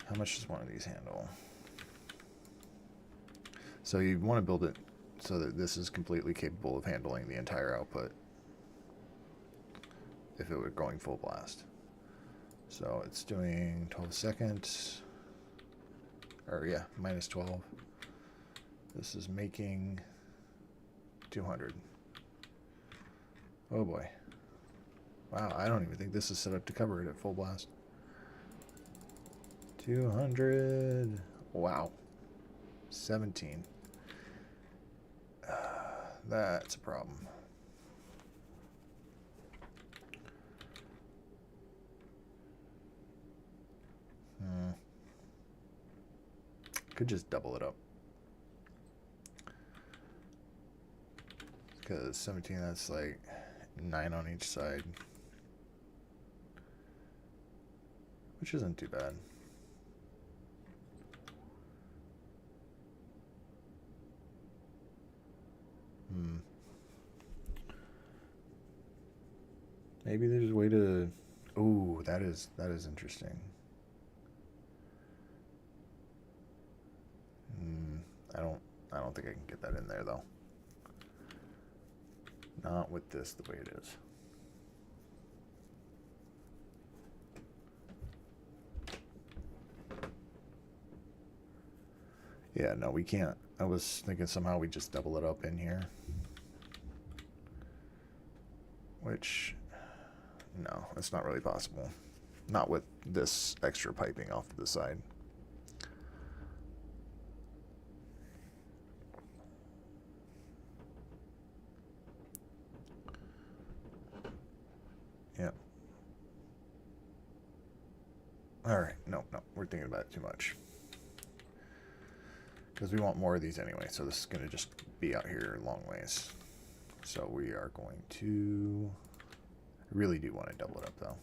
S1: How much does one of these handle? So you want to build it so that this is completely capable of handling the entire output if it were going full blast. So it's doing 12 seconds, or yeah, minus 12. This is making 200. Oh boy. Wow, I don't even think this is set up to cover it at full blast. 200. Wow. 17. That's a problem. Could just double it up. Because 17, that's like 9 on each side. Which isn't too bad. Maybe there's a way to... Ooh, that is interesting. I don't think I can get that in there though. Not with this the way it is. Yeah, no, we can't. I was thinking somehow we just double it up in here. Which, no, that's not really possible. Not with this extra piping off to the side. Yep. Alright, no, we're thinking about it too much. Because we want more of these anyway, so this is going to just be out here a long ways. So we are going to... I really do want to double it up though.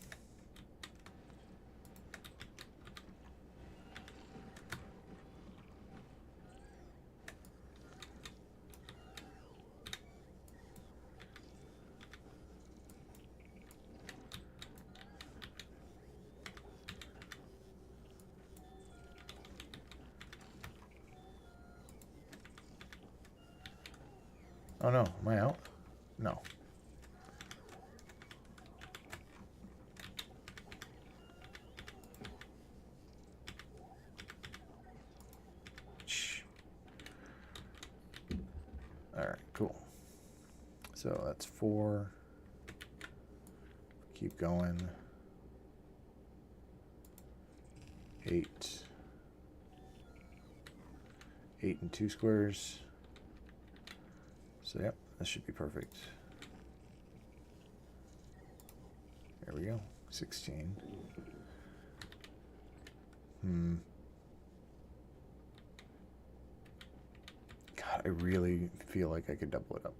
S1: Oh no, am I out? No. Alright, cool. So that's 4. Keep going. 8. 8 and 2 squares. So yep, that should be perfect. There we go. 16. God, I really feel like I could double it up.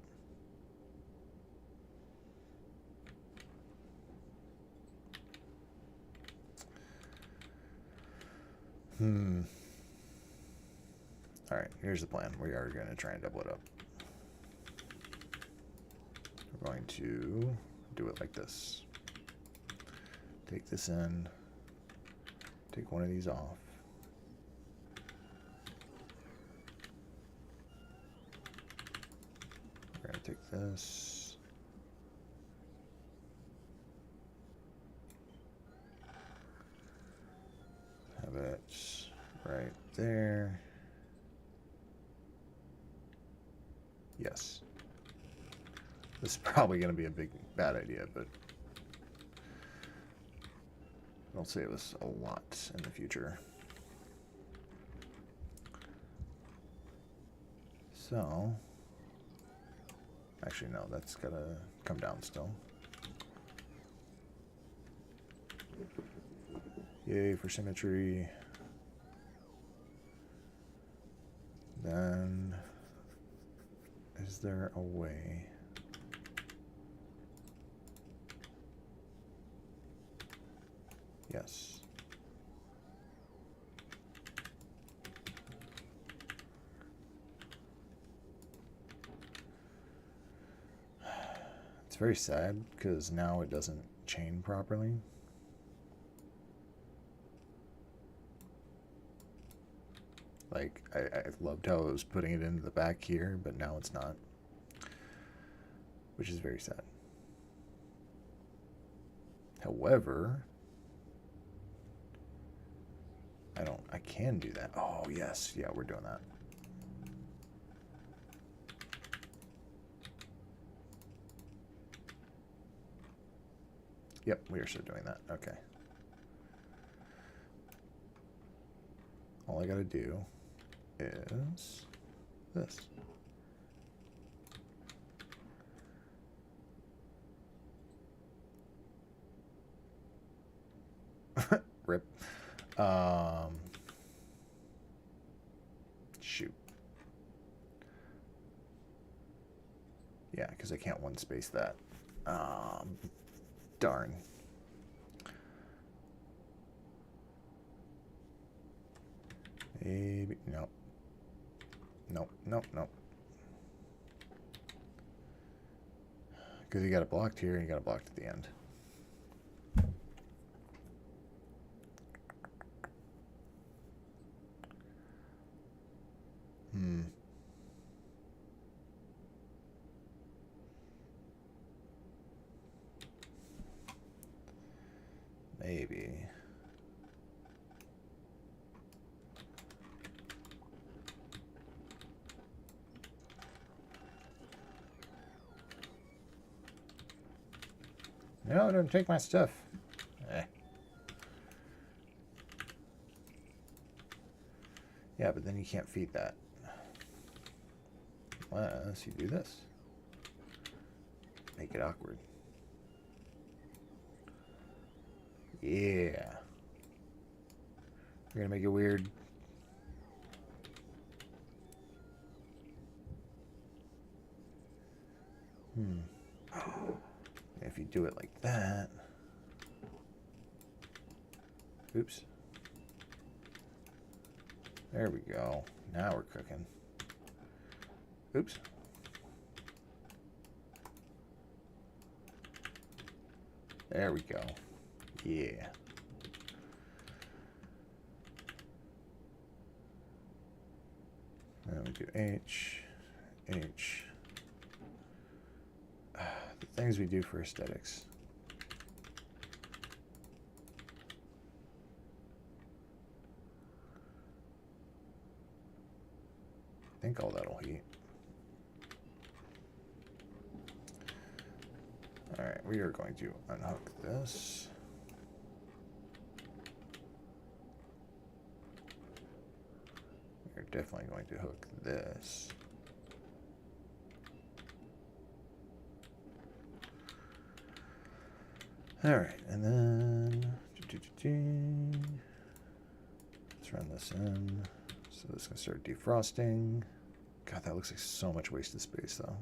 S1: Alright, here's the plan. We are going to try and double it up. We're going to do it like this. Take this in. Take one of these off. We're going to take this. Have it right there. Yes. This is probably going to be a bad idea, but it'll save us a lot in the future. So, actually no, that's got to come down still. Yay for symmetry. Then, is there a way? Yes. It's very sad because now it doesn't chain properly. Like, I loved how it was putting it into the back here, but now it's not. Which is very sad. However, I can do that. Oh, yes. Yeah, we're doing that. Yep, we are still doing that. Okay. All I gotta do is this. Rip. Shoot. Yeah, because I can't one space that. Darn. Maybe. Nope. Nope. Nope. Nope. Because you got it blocked here and you got it blocked at the end. Maybe. No, don't take my stuff. Yeah, but then you can't feed that. Unless you do this. Make it awkward. Yeah. We're gonna make it weird. If you do it like that. Oops. There we go. Now we're cooking. Oops. There we go. Yeah. Then we do H, H. The things we do for aesthetics. I think all that'll heat. All right, we are going to unhook this. We're definitely going to hook this. All right, and then let's run this in. So this is gonna start defrosting. God, that looks like so much wasted space, though.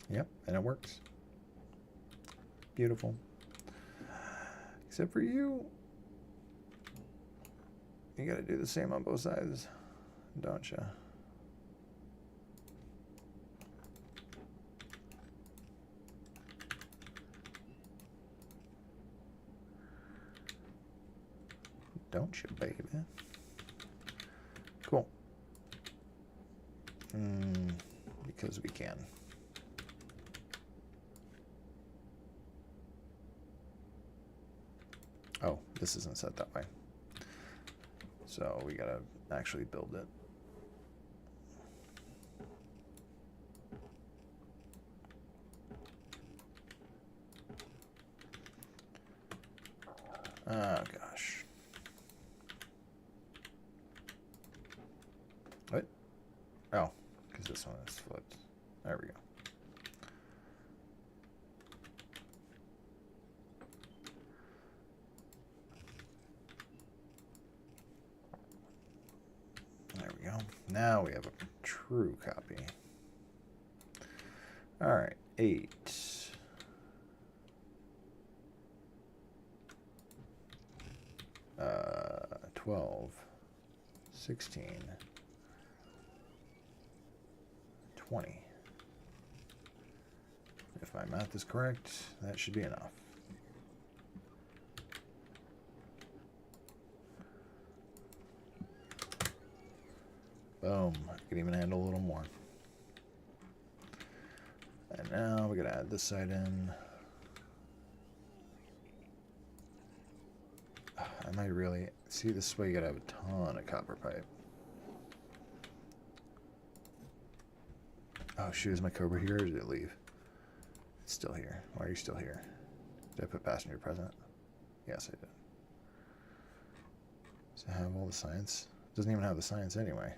S1: Yep, and it works. Beautiful. Except for you. You gotta do the same on both sides, don't you? Don't you, baby? Cool. Because we can. Oh, this isn't set that way. So we gotta actually build it. Oh gosh. What? Oh, because this one is flipped. There we go. There we go. Now we have a true copy. All right, 8. 12, 16, 20. If my math is correct, that should be enough. Boom. I can even handle a little more. And now we're going to add this side in. I might really... See, this is why you got to have a ton of copper pipe. Oh, shoot. Is my Cobra here or did it leave? It's still here. Why are you still here? Did I put passenger present? Yes, I did. Does it have all the science? It doesn't even have the science anyway.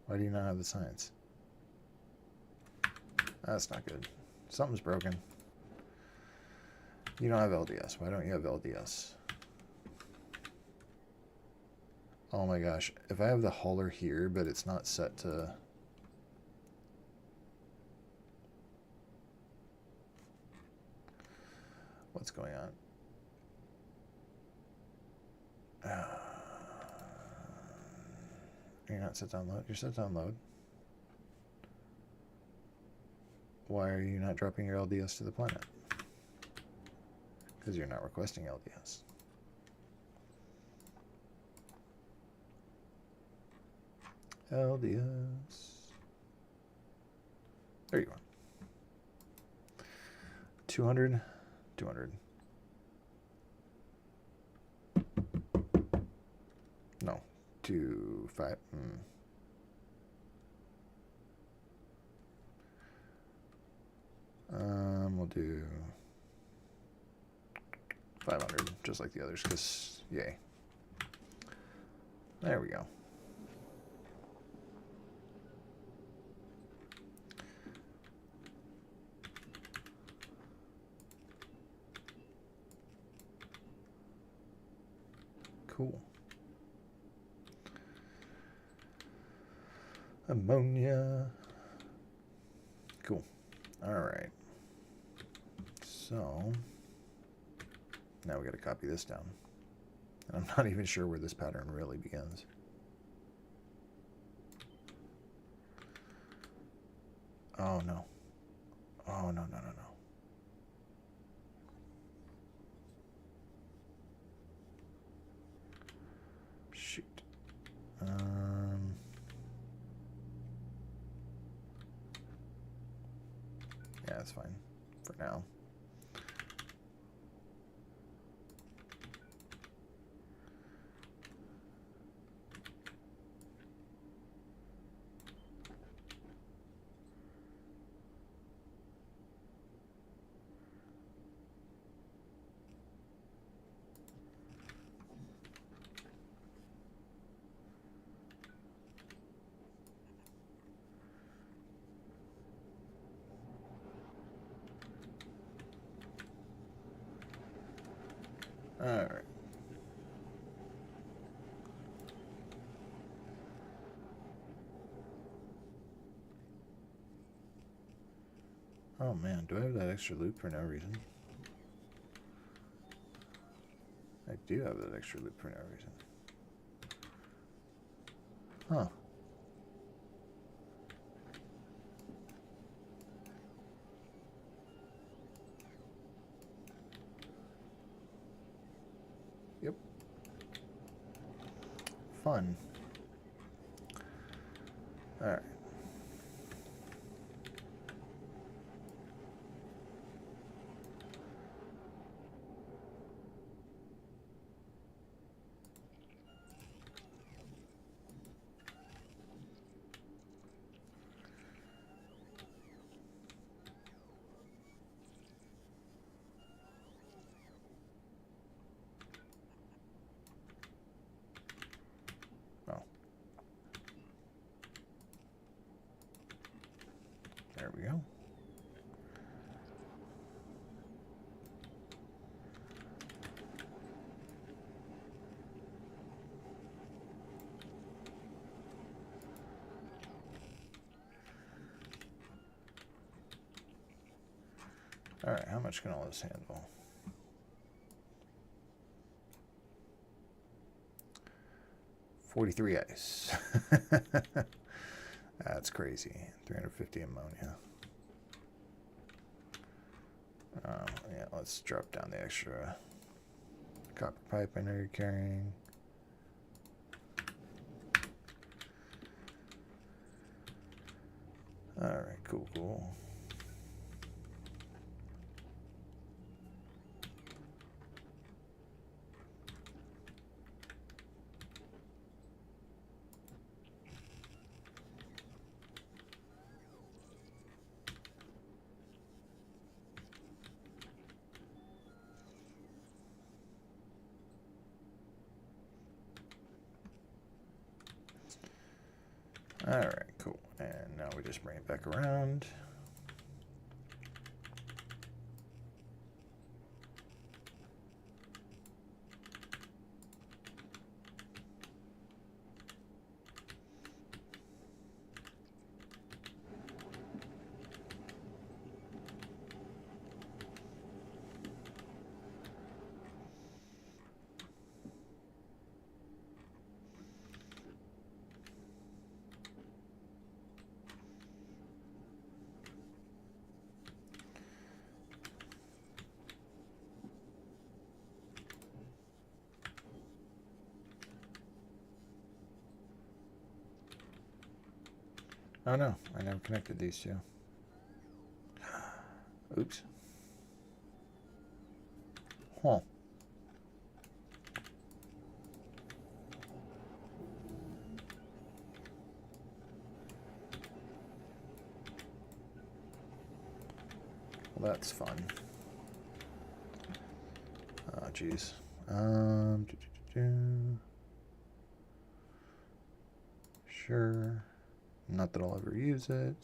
S1: Why do you not have the science? That's not good. Something's broken. You don't have LDS. Why don't you have LDS? Oh my gosh. If I have the hauler here, but it's not set to... What's going on? You're not set to unload. You're set to unload. Why are you not dropping your LDS to the planet? Because you're not requesting LDS. LDS. There you are. 200. 200. No. 25. We'll do 500, just like the others, because yay. There we go. Cool. Ammonia. Cool. All right. So now we got to copy this down. And I'm not even sure where this pattern really begins. Oh no. Oh no, no, no, no. Shoot. Yeah, that's fine for now. All right. Oh man, do I have that extra loop for no reason? I do have that extra loop for no reason. Huh. Yep. Fun. All right. There we go. All right, how much can all this handle? 43 ice. That's crazy. 350 ammonia. Yeah, let's drop down the extra copper pipe I know you're carrying. All right, cool, cool. All right, cool. And now we just bring it back around. Oh no, I never connected these two. Oops. Huh. Well, that's fun. Oh, jeez. Sure. Not that I'll ever use it.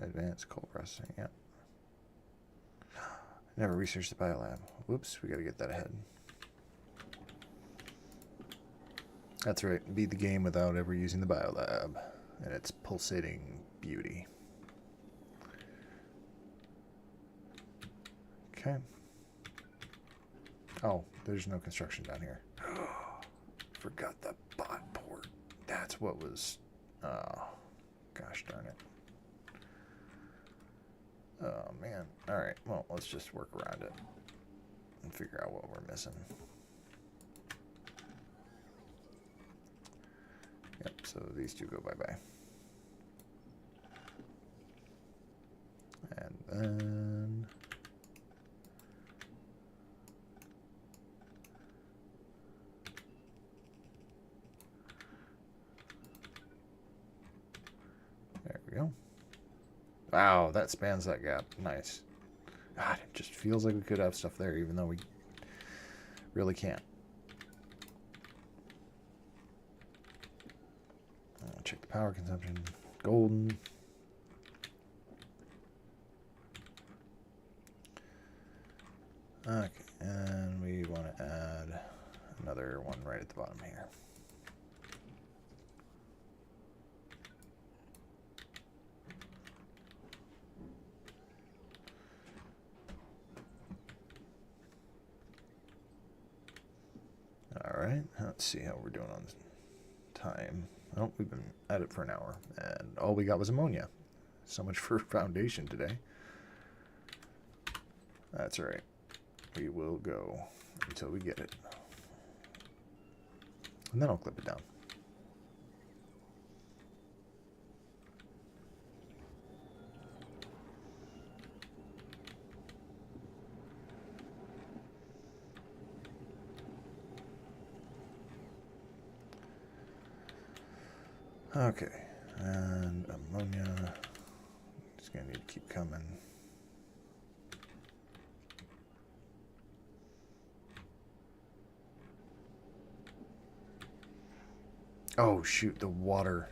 S1: Advanced coal processing, yeah. Never researched the biolab. Whoops, we gotta get that ahead. That's right, beat the game without ever using the biolab. And its pulsating beauty. Okay. Oh, there's no construction down here. Forgot the bot port. That's what was... Oh, gosh darn it. Oh, man. Alright, well, let's just work around it and figure out what we're missing. Yep, so these two go bye-bye. And then... There we go. Wow, that spans that gap. Nice. God, it just feels like we could have stuff there, even though we really can't. Check the power consumption. Golden. Okay, and we want to add another one right at the bottom here. All right, let's see how we're doing on time. Oh, we've been at it for an hour, and all we got was ammonia. So much for foundation today. That's all right. We will go until we get it. And then I'll clip it down. Okay, and ammonia. It's gonna need to keep coming. Oh shoot, the water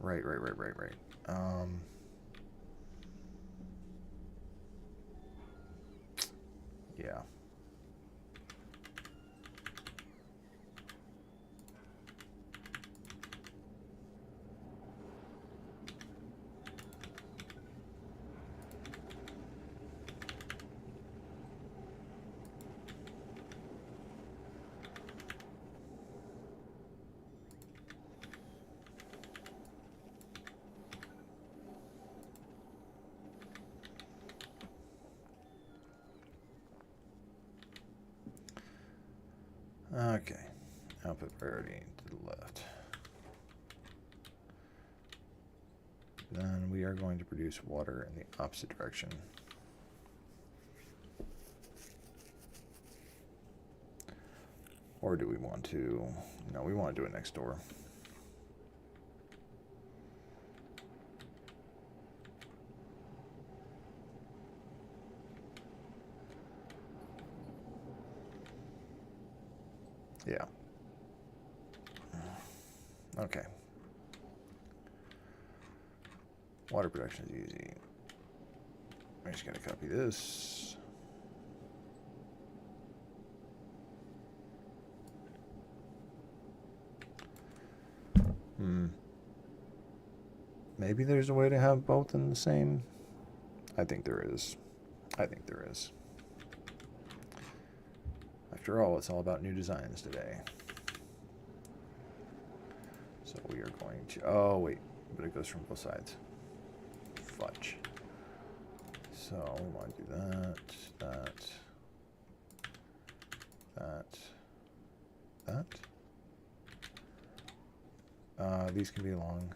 S1: Right. Yeah. Okay. Output priority to the left. Then we are going to produce water in the opposite direction. Or do we want to? No, we want to do it next door. Yeah. Okay. Water production is easy. I'm just going to copy this. Maybe there's a way to have both in the same. I think there is. After all, it's all about new designs today. So we are going to... Oh, wait. But it goes from both sides. Fudge. So we want to do that. These can be long.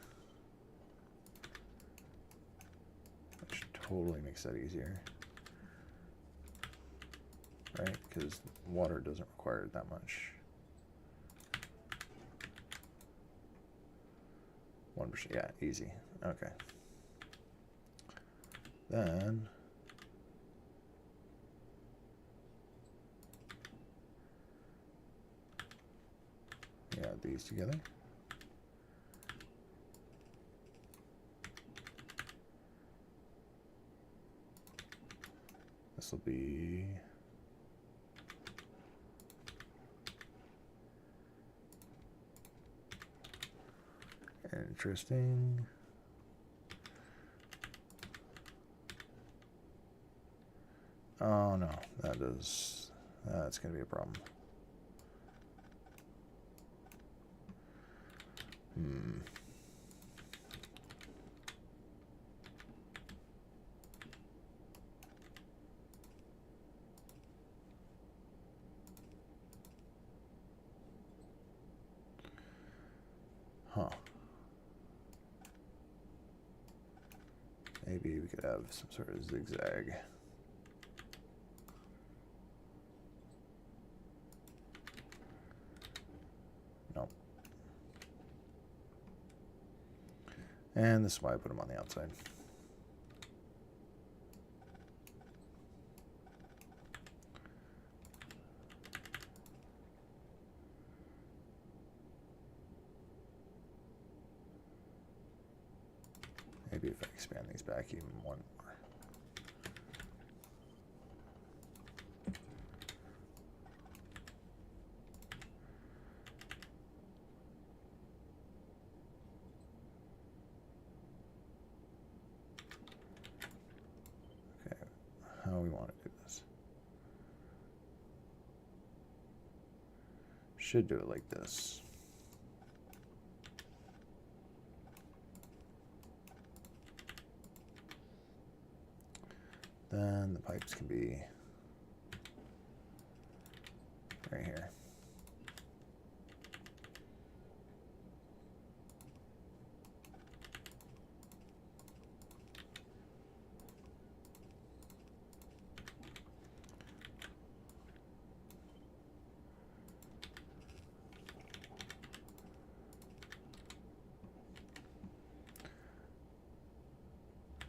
S1: Which totally makes that easier. Right? Because water doesn't require it that much. 1%, yeah, easy. Okay. Then we add these together. This will be interesting. Oh no, that's going to be a problem. Huh. Maybe we could have some sort of zigzag. Nope. And this is why I put them on the outside. Maybe if I expand these back even one more. Okay, how we want to do this. Should do it like this. Then the pipes can be right here.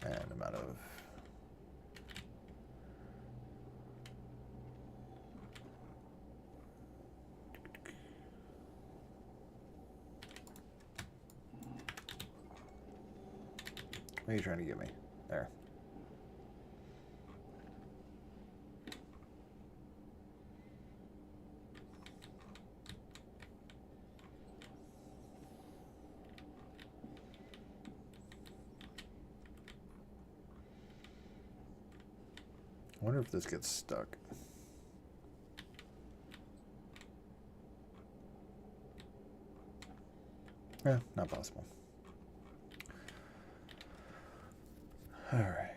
S1: And amount of What are you trying to get me? There. I wonder if this gets stuck. Yeah, not possible. All right.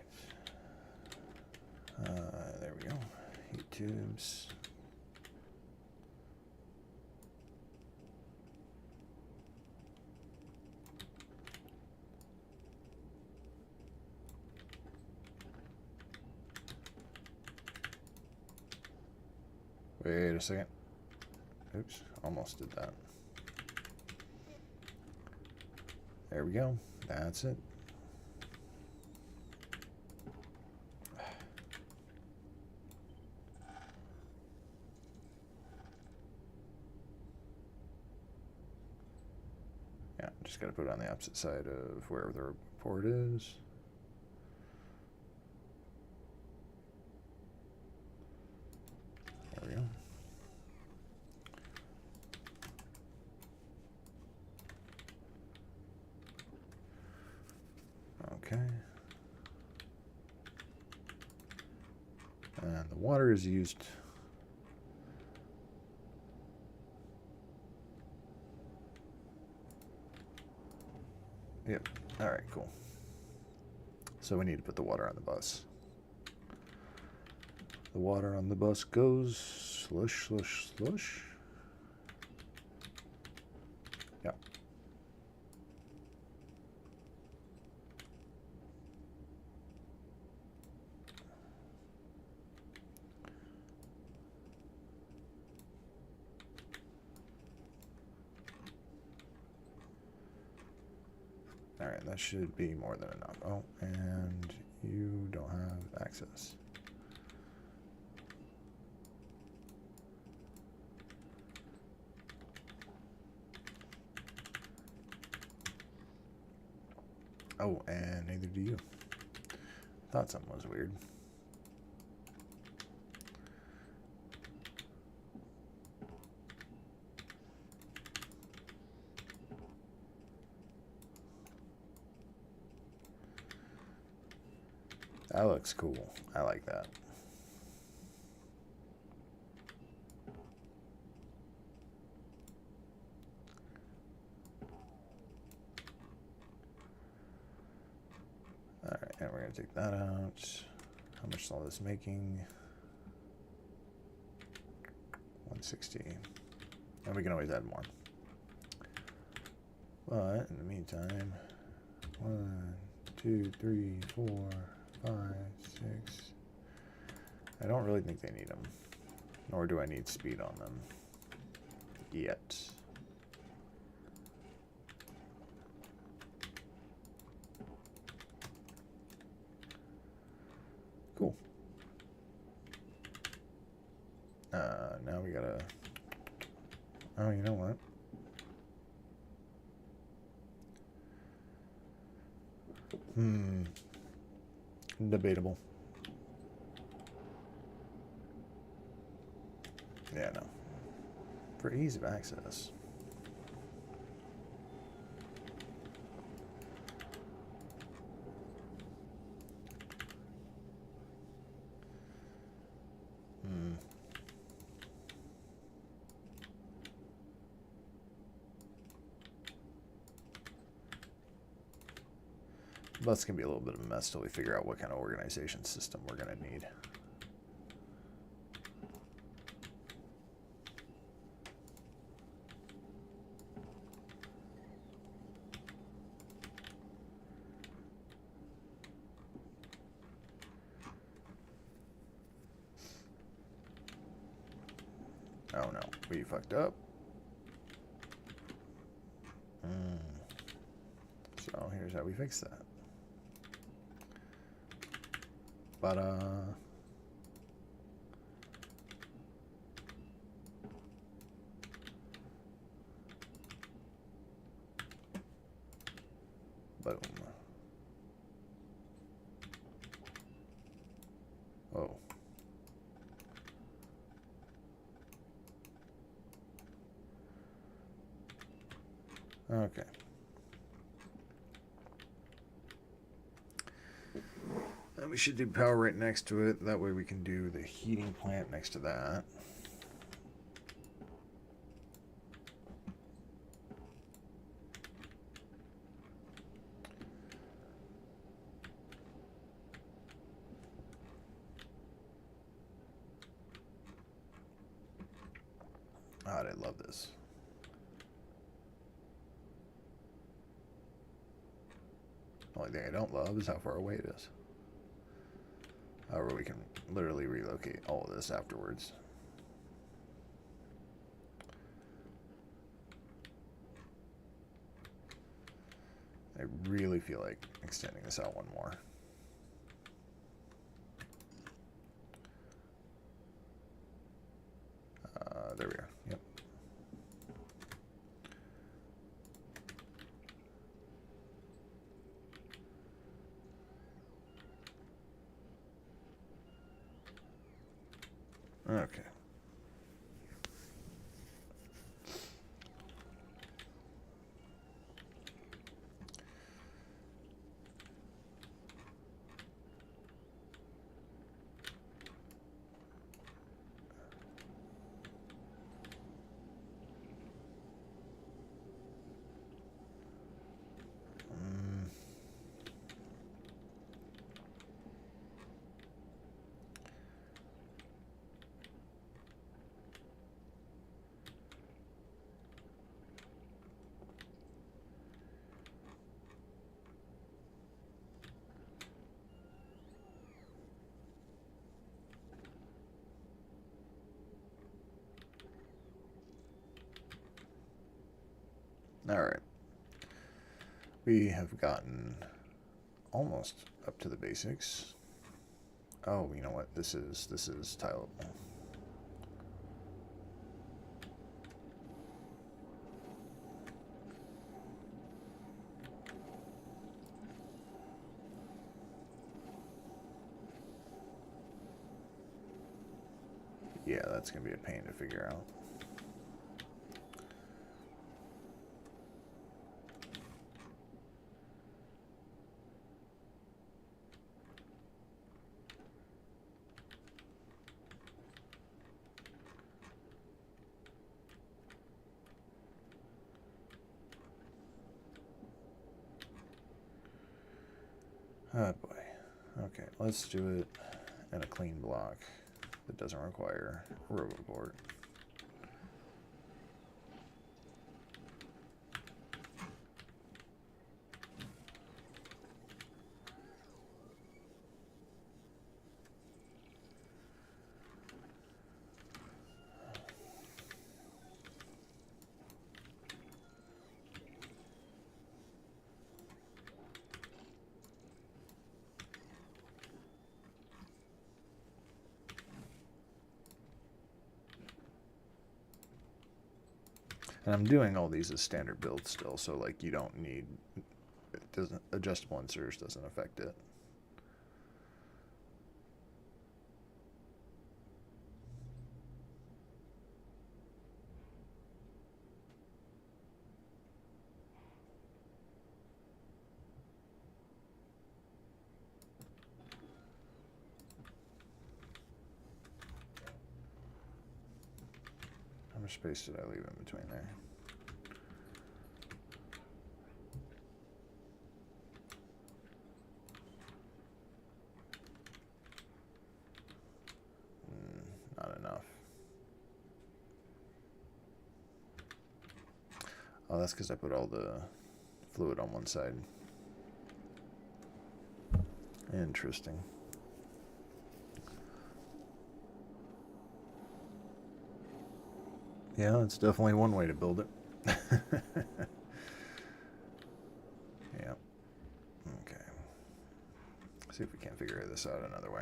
S1: There we go. Heat tubes. Wait a second. Oops, almost did that. There we go. That's it. Yeah, just got to put it on the opposite side of wherever the port is. There we go. Okay. And the water is used. Yep. All right, cool. So we need to put the water on the bus. The water on the bus goes slush, slush, slush. Yep. All right, that should be more than enough. Oh, and you don't have access. Oh, and neither do you. Thought something was weird. That looks cool. I like that. All right, and we're going to take that out. How much is all this making? 160. And we can always add more. But in the meantime, 1, 2, 3, 4, 5, 6. I don't really think they need them. Nor do I need speed on them. Yet. Cool. Now we gotta... Oh, you know what? Debatable. Yeah, no. For ease of access. That's going to be a little bit of a mess till we figure out what kind of organization system we're going to need. Oh no, we fucked up. So here's how we fix that. But boom. Okay. And we should do power right next to it. That way we can do the heating plant next to that. God, I love this. The only thing I don't love is how far away it is. However, we can literally relocate all of this afterwards. I really feel like extending this out one more. There we are. Yep. Okay. All right. We have gotten almost up to the basics. Oh, you know what? This is tileable. Yeah, that's gonna be a pain to figure out. Oh boy. Okay, let's do it in a clean block that doesn't require a robot board. And I'm doing all these as standard builds still, so like you don't need, it doesn't, adjustable inserts doesn't affect it. How much space did I leave in between there? Not enough. Oh, that's because I put all the fluid on one side. Interesting. Yeah, it's definitely one way to build it. Yeah. Okay. See if we can't figure this out another way.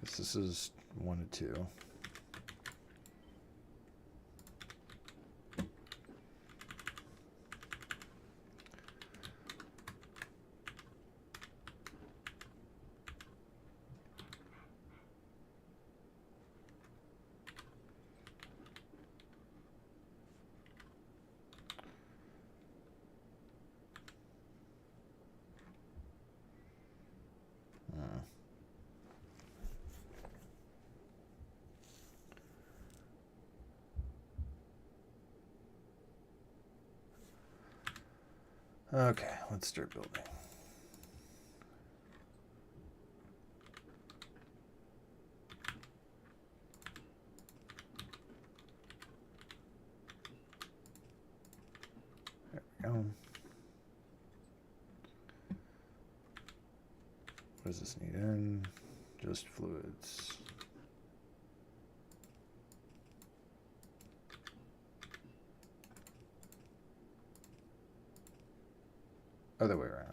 S1: This is 1 to 2. Okay, let's start building. There we go. What does this need in? Just fluids. Other way around.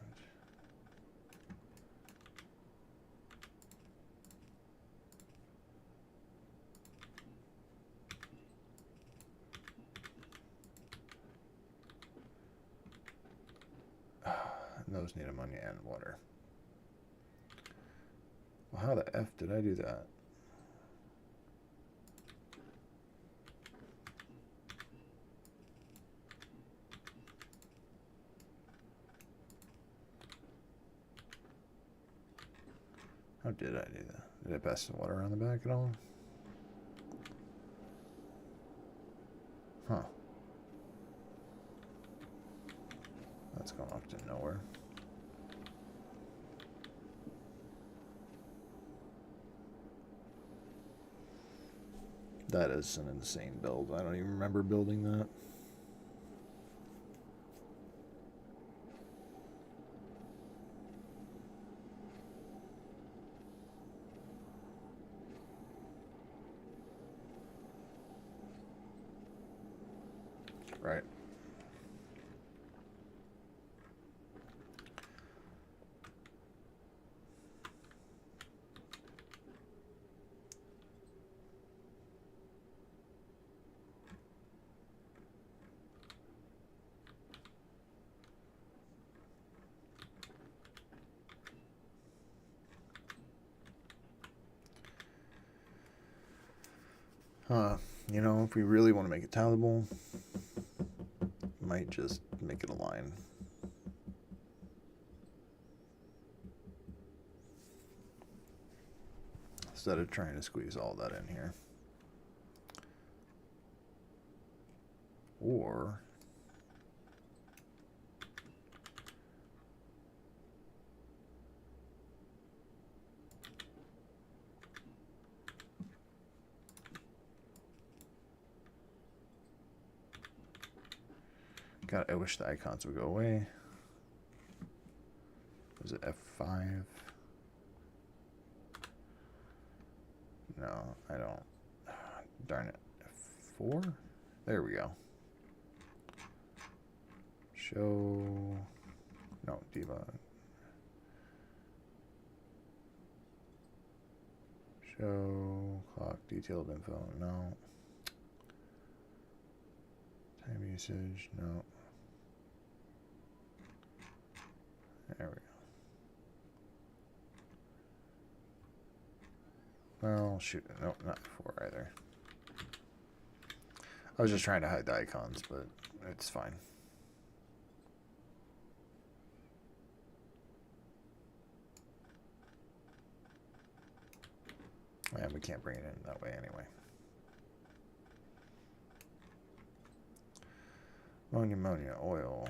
S1: And those need ammonia and water. Well, how the F did I do that? How did I do that? Did I pass the water around the back at all? Huh. That's going off to nowhere. That is an insane build. I don't even remember building that. Right. You know, if we really want to make it tellable, might just make it a line. Instead of trying to squeeze all that in here. Or God, I wish the icons would go away. Was it F5? No, I don't. Darn it. F4? There we go. Show. No, debug. Show clock detailed info. No. Time usage. No. There we go. Well, shoot. No, not 4 either. I was just trying to hide the icons, but it's fine. And we can't bring it in that way anyway. Ammonia, oil.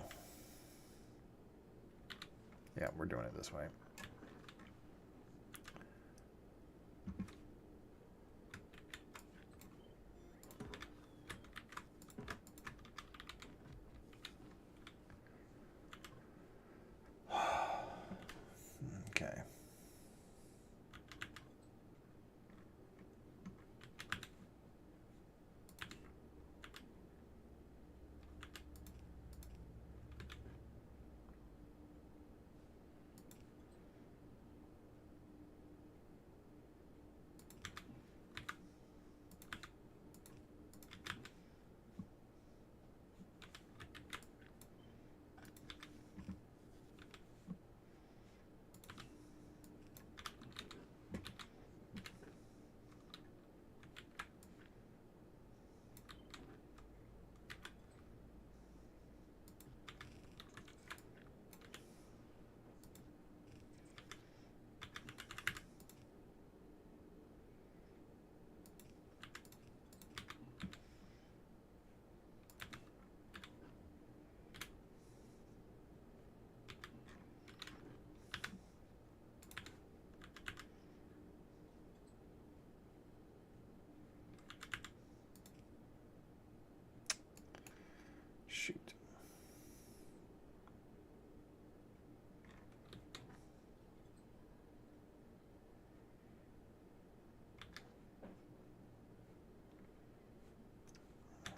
S1: Yeah, we're doing it this way. Okay.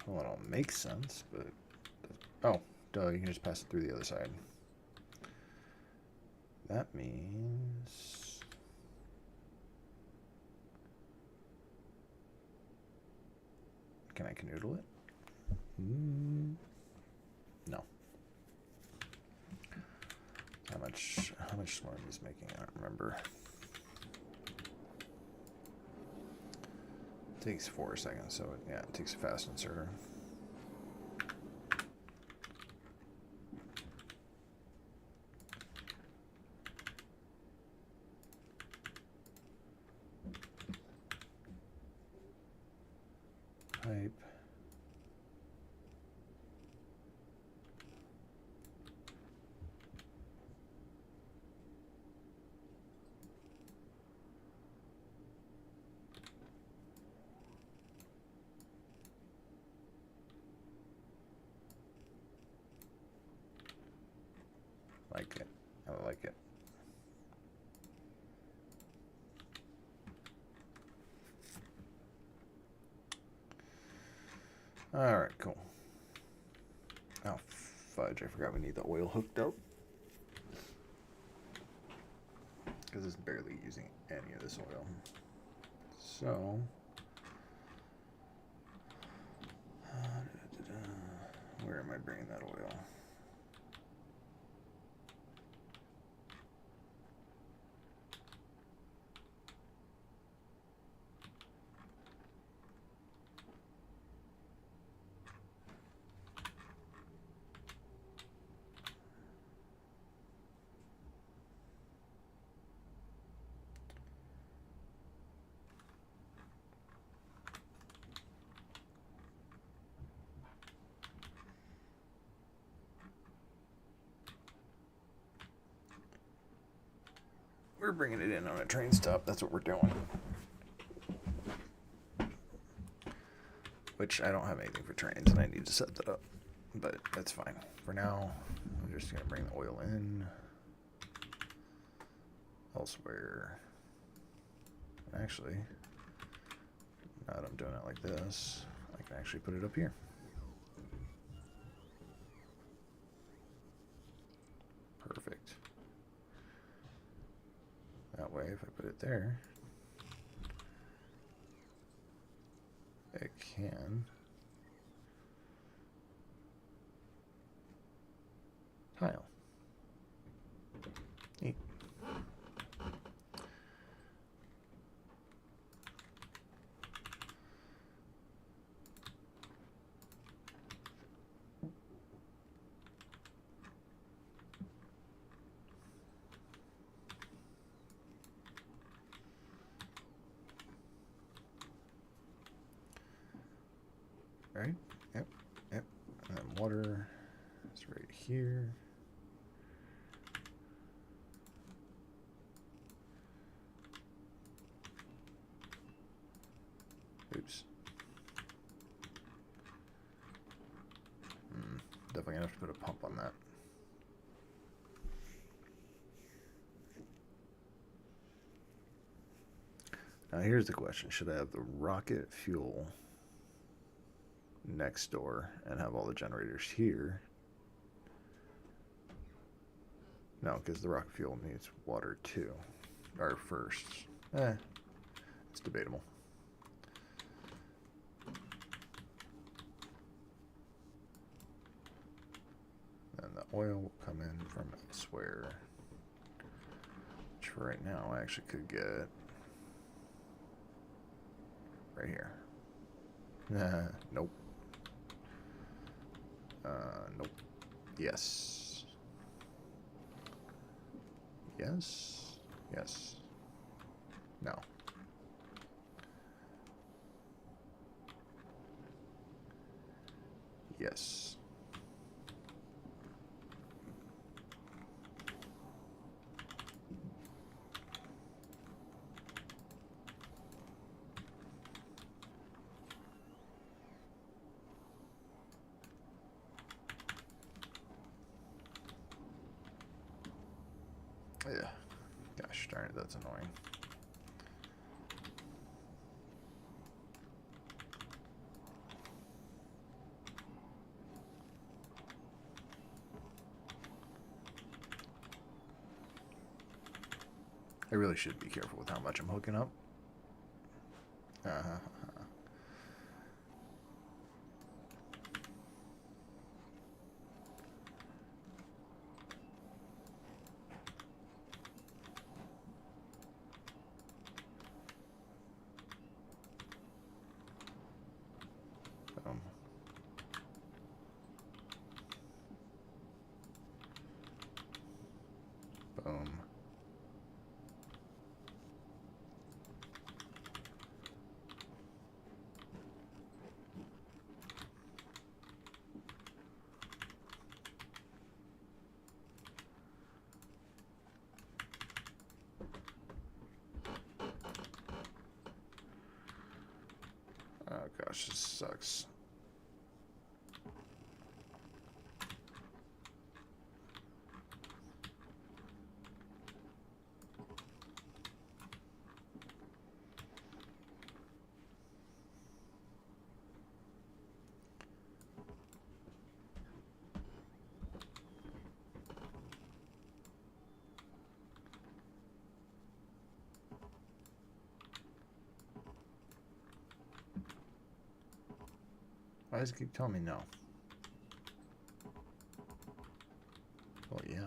S1: Well, it all makes sense, but... Oh, duh, you can just pass it through the other side. That means... Can I canoodle it? No. How much smarm is making? I don't remember. It takes 4 seconds, so yeah, it takes a fast inserter. Pipe. Like it. I like it. Alright, cool. Oh, fudge. I forgot we need the oil hooked up. Because it's barely using any of this oil. So... where am I bringing that oil? We're bringing it in on a train stop. That's what we're doing. Which I don't have anything for trains, and I need to set that up. But that's fine. For now, I'm just going to bring the oil in. Elsewhere. Actually, now that I'm doing it like this, I can actually put it up here. Perfect. That way, if I put it there, it can tile. Neat. Right? Yep. Yep. And then water is right here. Oops. Definitely gonna have to put a pump on that. Now here's the question. Should I have the rocket fuel next door and have all the generators here? No, because the rocket fuel needs water too. Or first. It's debatable. And the oil will come in from elsewhere. Which for right now I actually could get right here. Nope. Nope. Yes. Yes. Yes. No. Yes. Yeah. Gosh darn it, that's annoying. I really should be careful with how much I'm hooking up. Boom. Boom. Oh gosh, this sucks. Why does it keep telling me no? Well, yeah.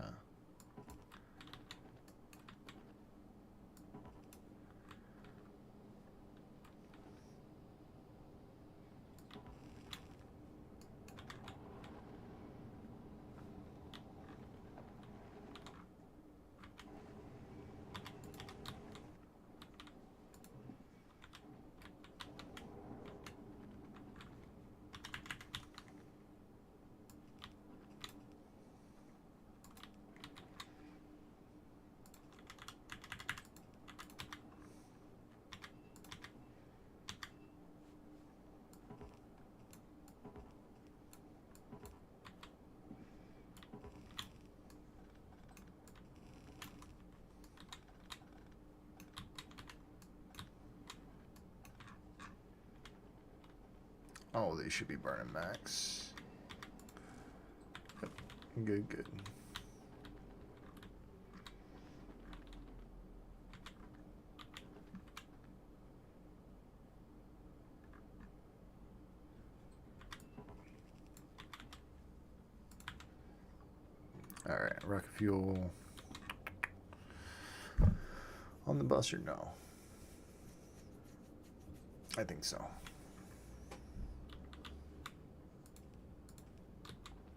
S1: Oh, they should be burning max. Yep. Good, good. Alright, rocket fuel on the bus or no? I think so.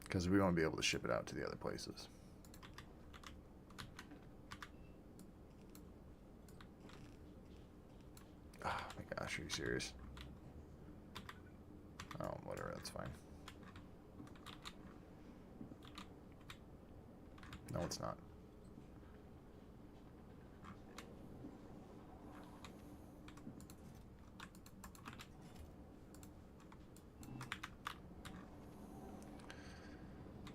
S1: Because we want to be able to ship it out to the other places. Oh my gosh, are you serious? Oh, whatever, that's fine. No, it's not.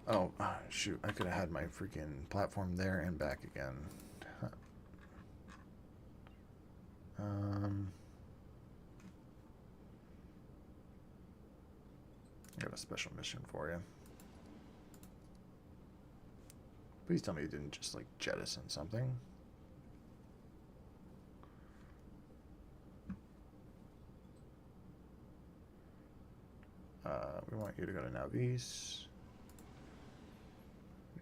S1: Oh, shoot. I could have had my freaking platform there and back again. Huh. I got a special mission for you. Please tell me you didn't just, like, jettison something. We want you to go to Navis.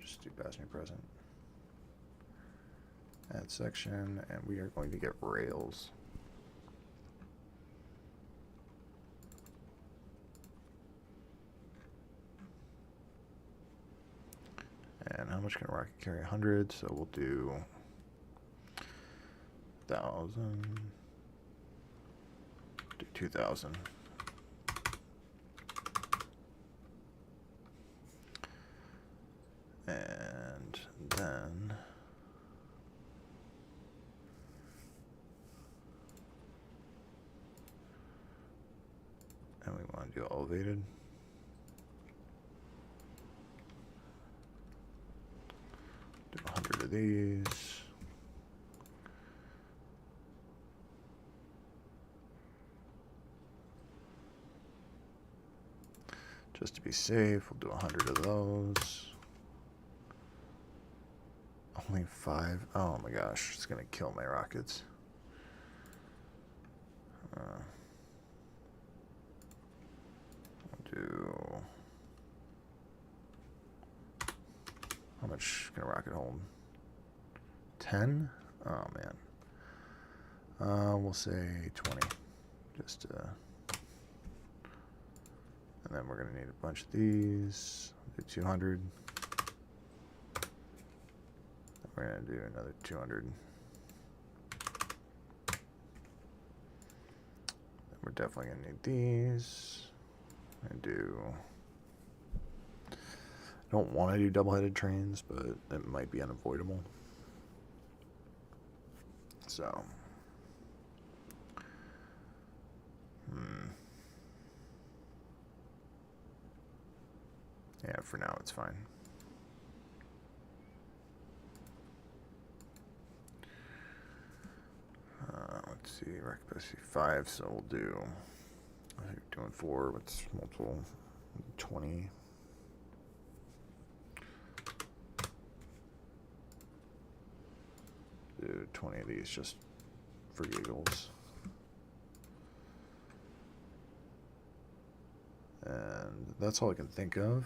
S1: Just do pass me present. Add section, and we are going to get rails. And how much can a rocket carry? 100, so we'll do 1,000. Do 2,000. And then we want to do elevated. Do 100 of these. Just to be safe, we'll do 100 of those. Only 5. Oh my gosh, it's gonna kill my rockets. Do how much can a rocket hold? 10? Oh man. We'll say 20. Just and then we're gonna need a bunch of these. Do 200. Then we're gonna do another 200. Then we're definitely gonna need these. And do. I don't want to do double-headed trains, but it might be unavoidable. So. Yeah, for now it's fine. Let's see, rack capacity 5, so we'll do. I think we're doing 4. What's multiple? 20. Do 20 of these just for giggles. And that's all I can think of.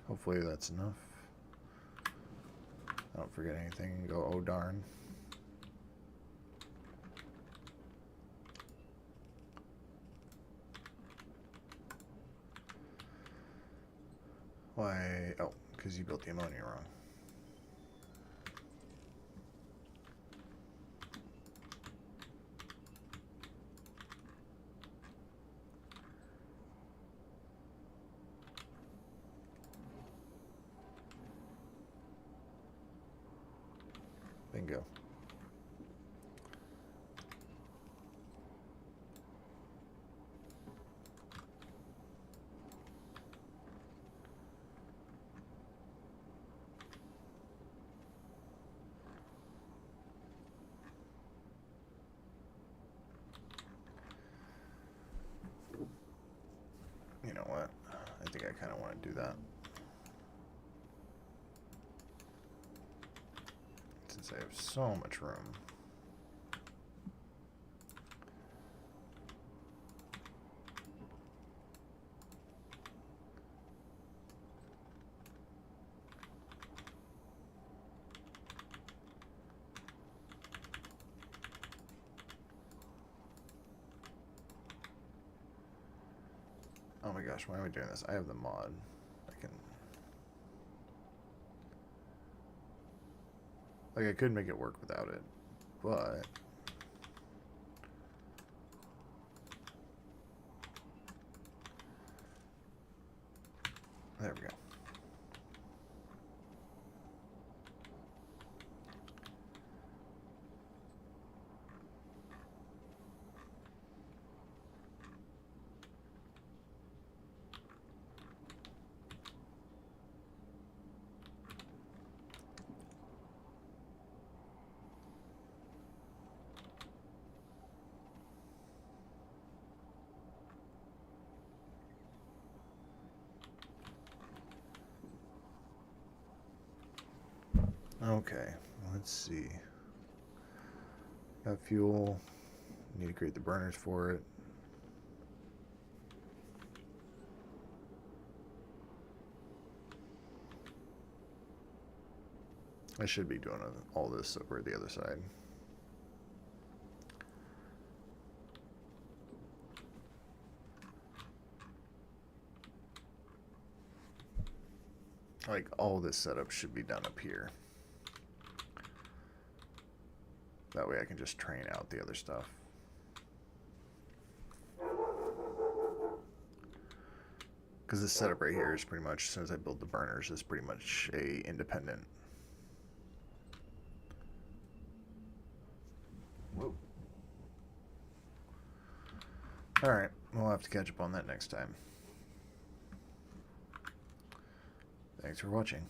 S1: Hopefully that's enough. I don't forget anything. Go, oh darn. Why? Oh, because you built the ammonia wrong. Bingo. You know what? I think I kind of want to do that. Since I have so much room. Oh my gosh, why am I doing this? I have the mod. I can... Like, I could make it work without it, but... There we go. Okay, let's see. Got fuel. Need to create the burners for it. I should be doing all this over the other side. Like, all this setup should be done up here. That way I can just train out the other stuff. Because this setup right here is pretty much, as soon as I build the burners, is pretty much a independent. Whoa. Alright, we'll have to catch up on that next time. Thanks for watching.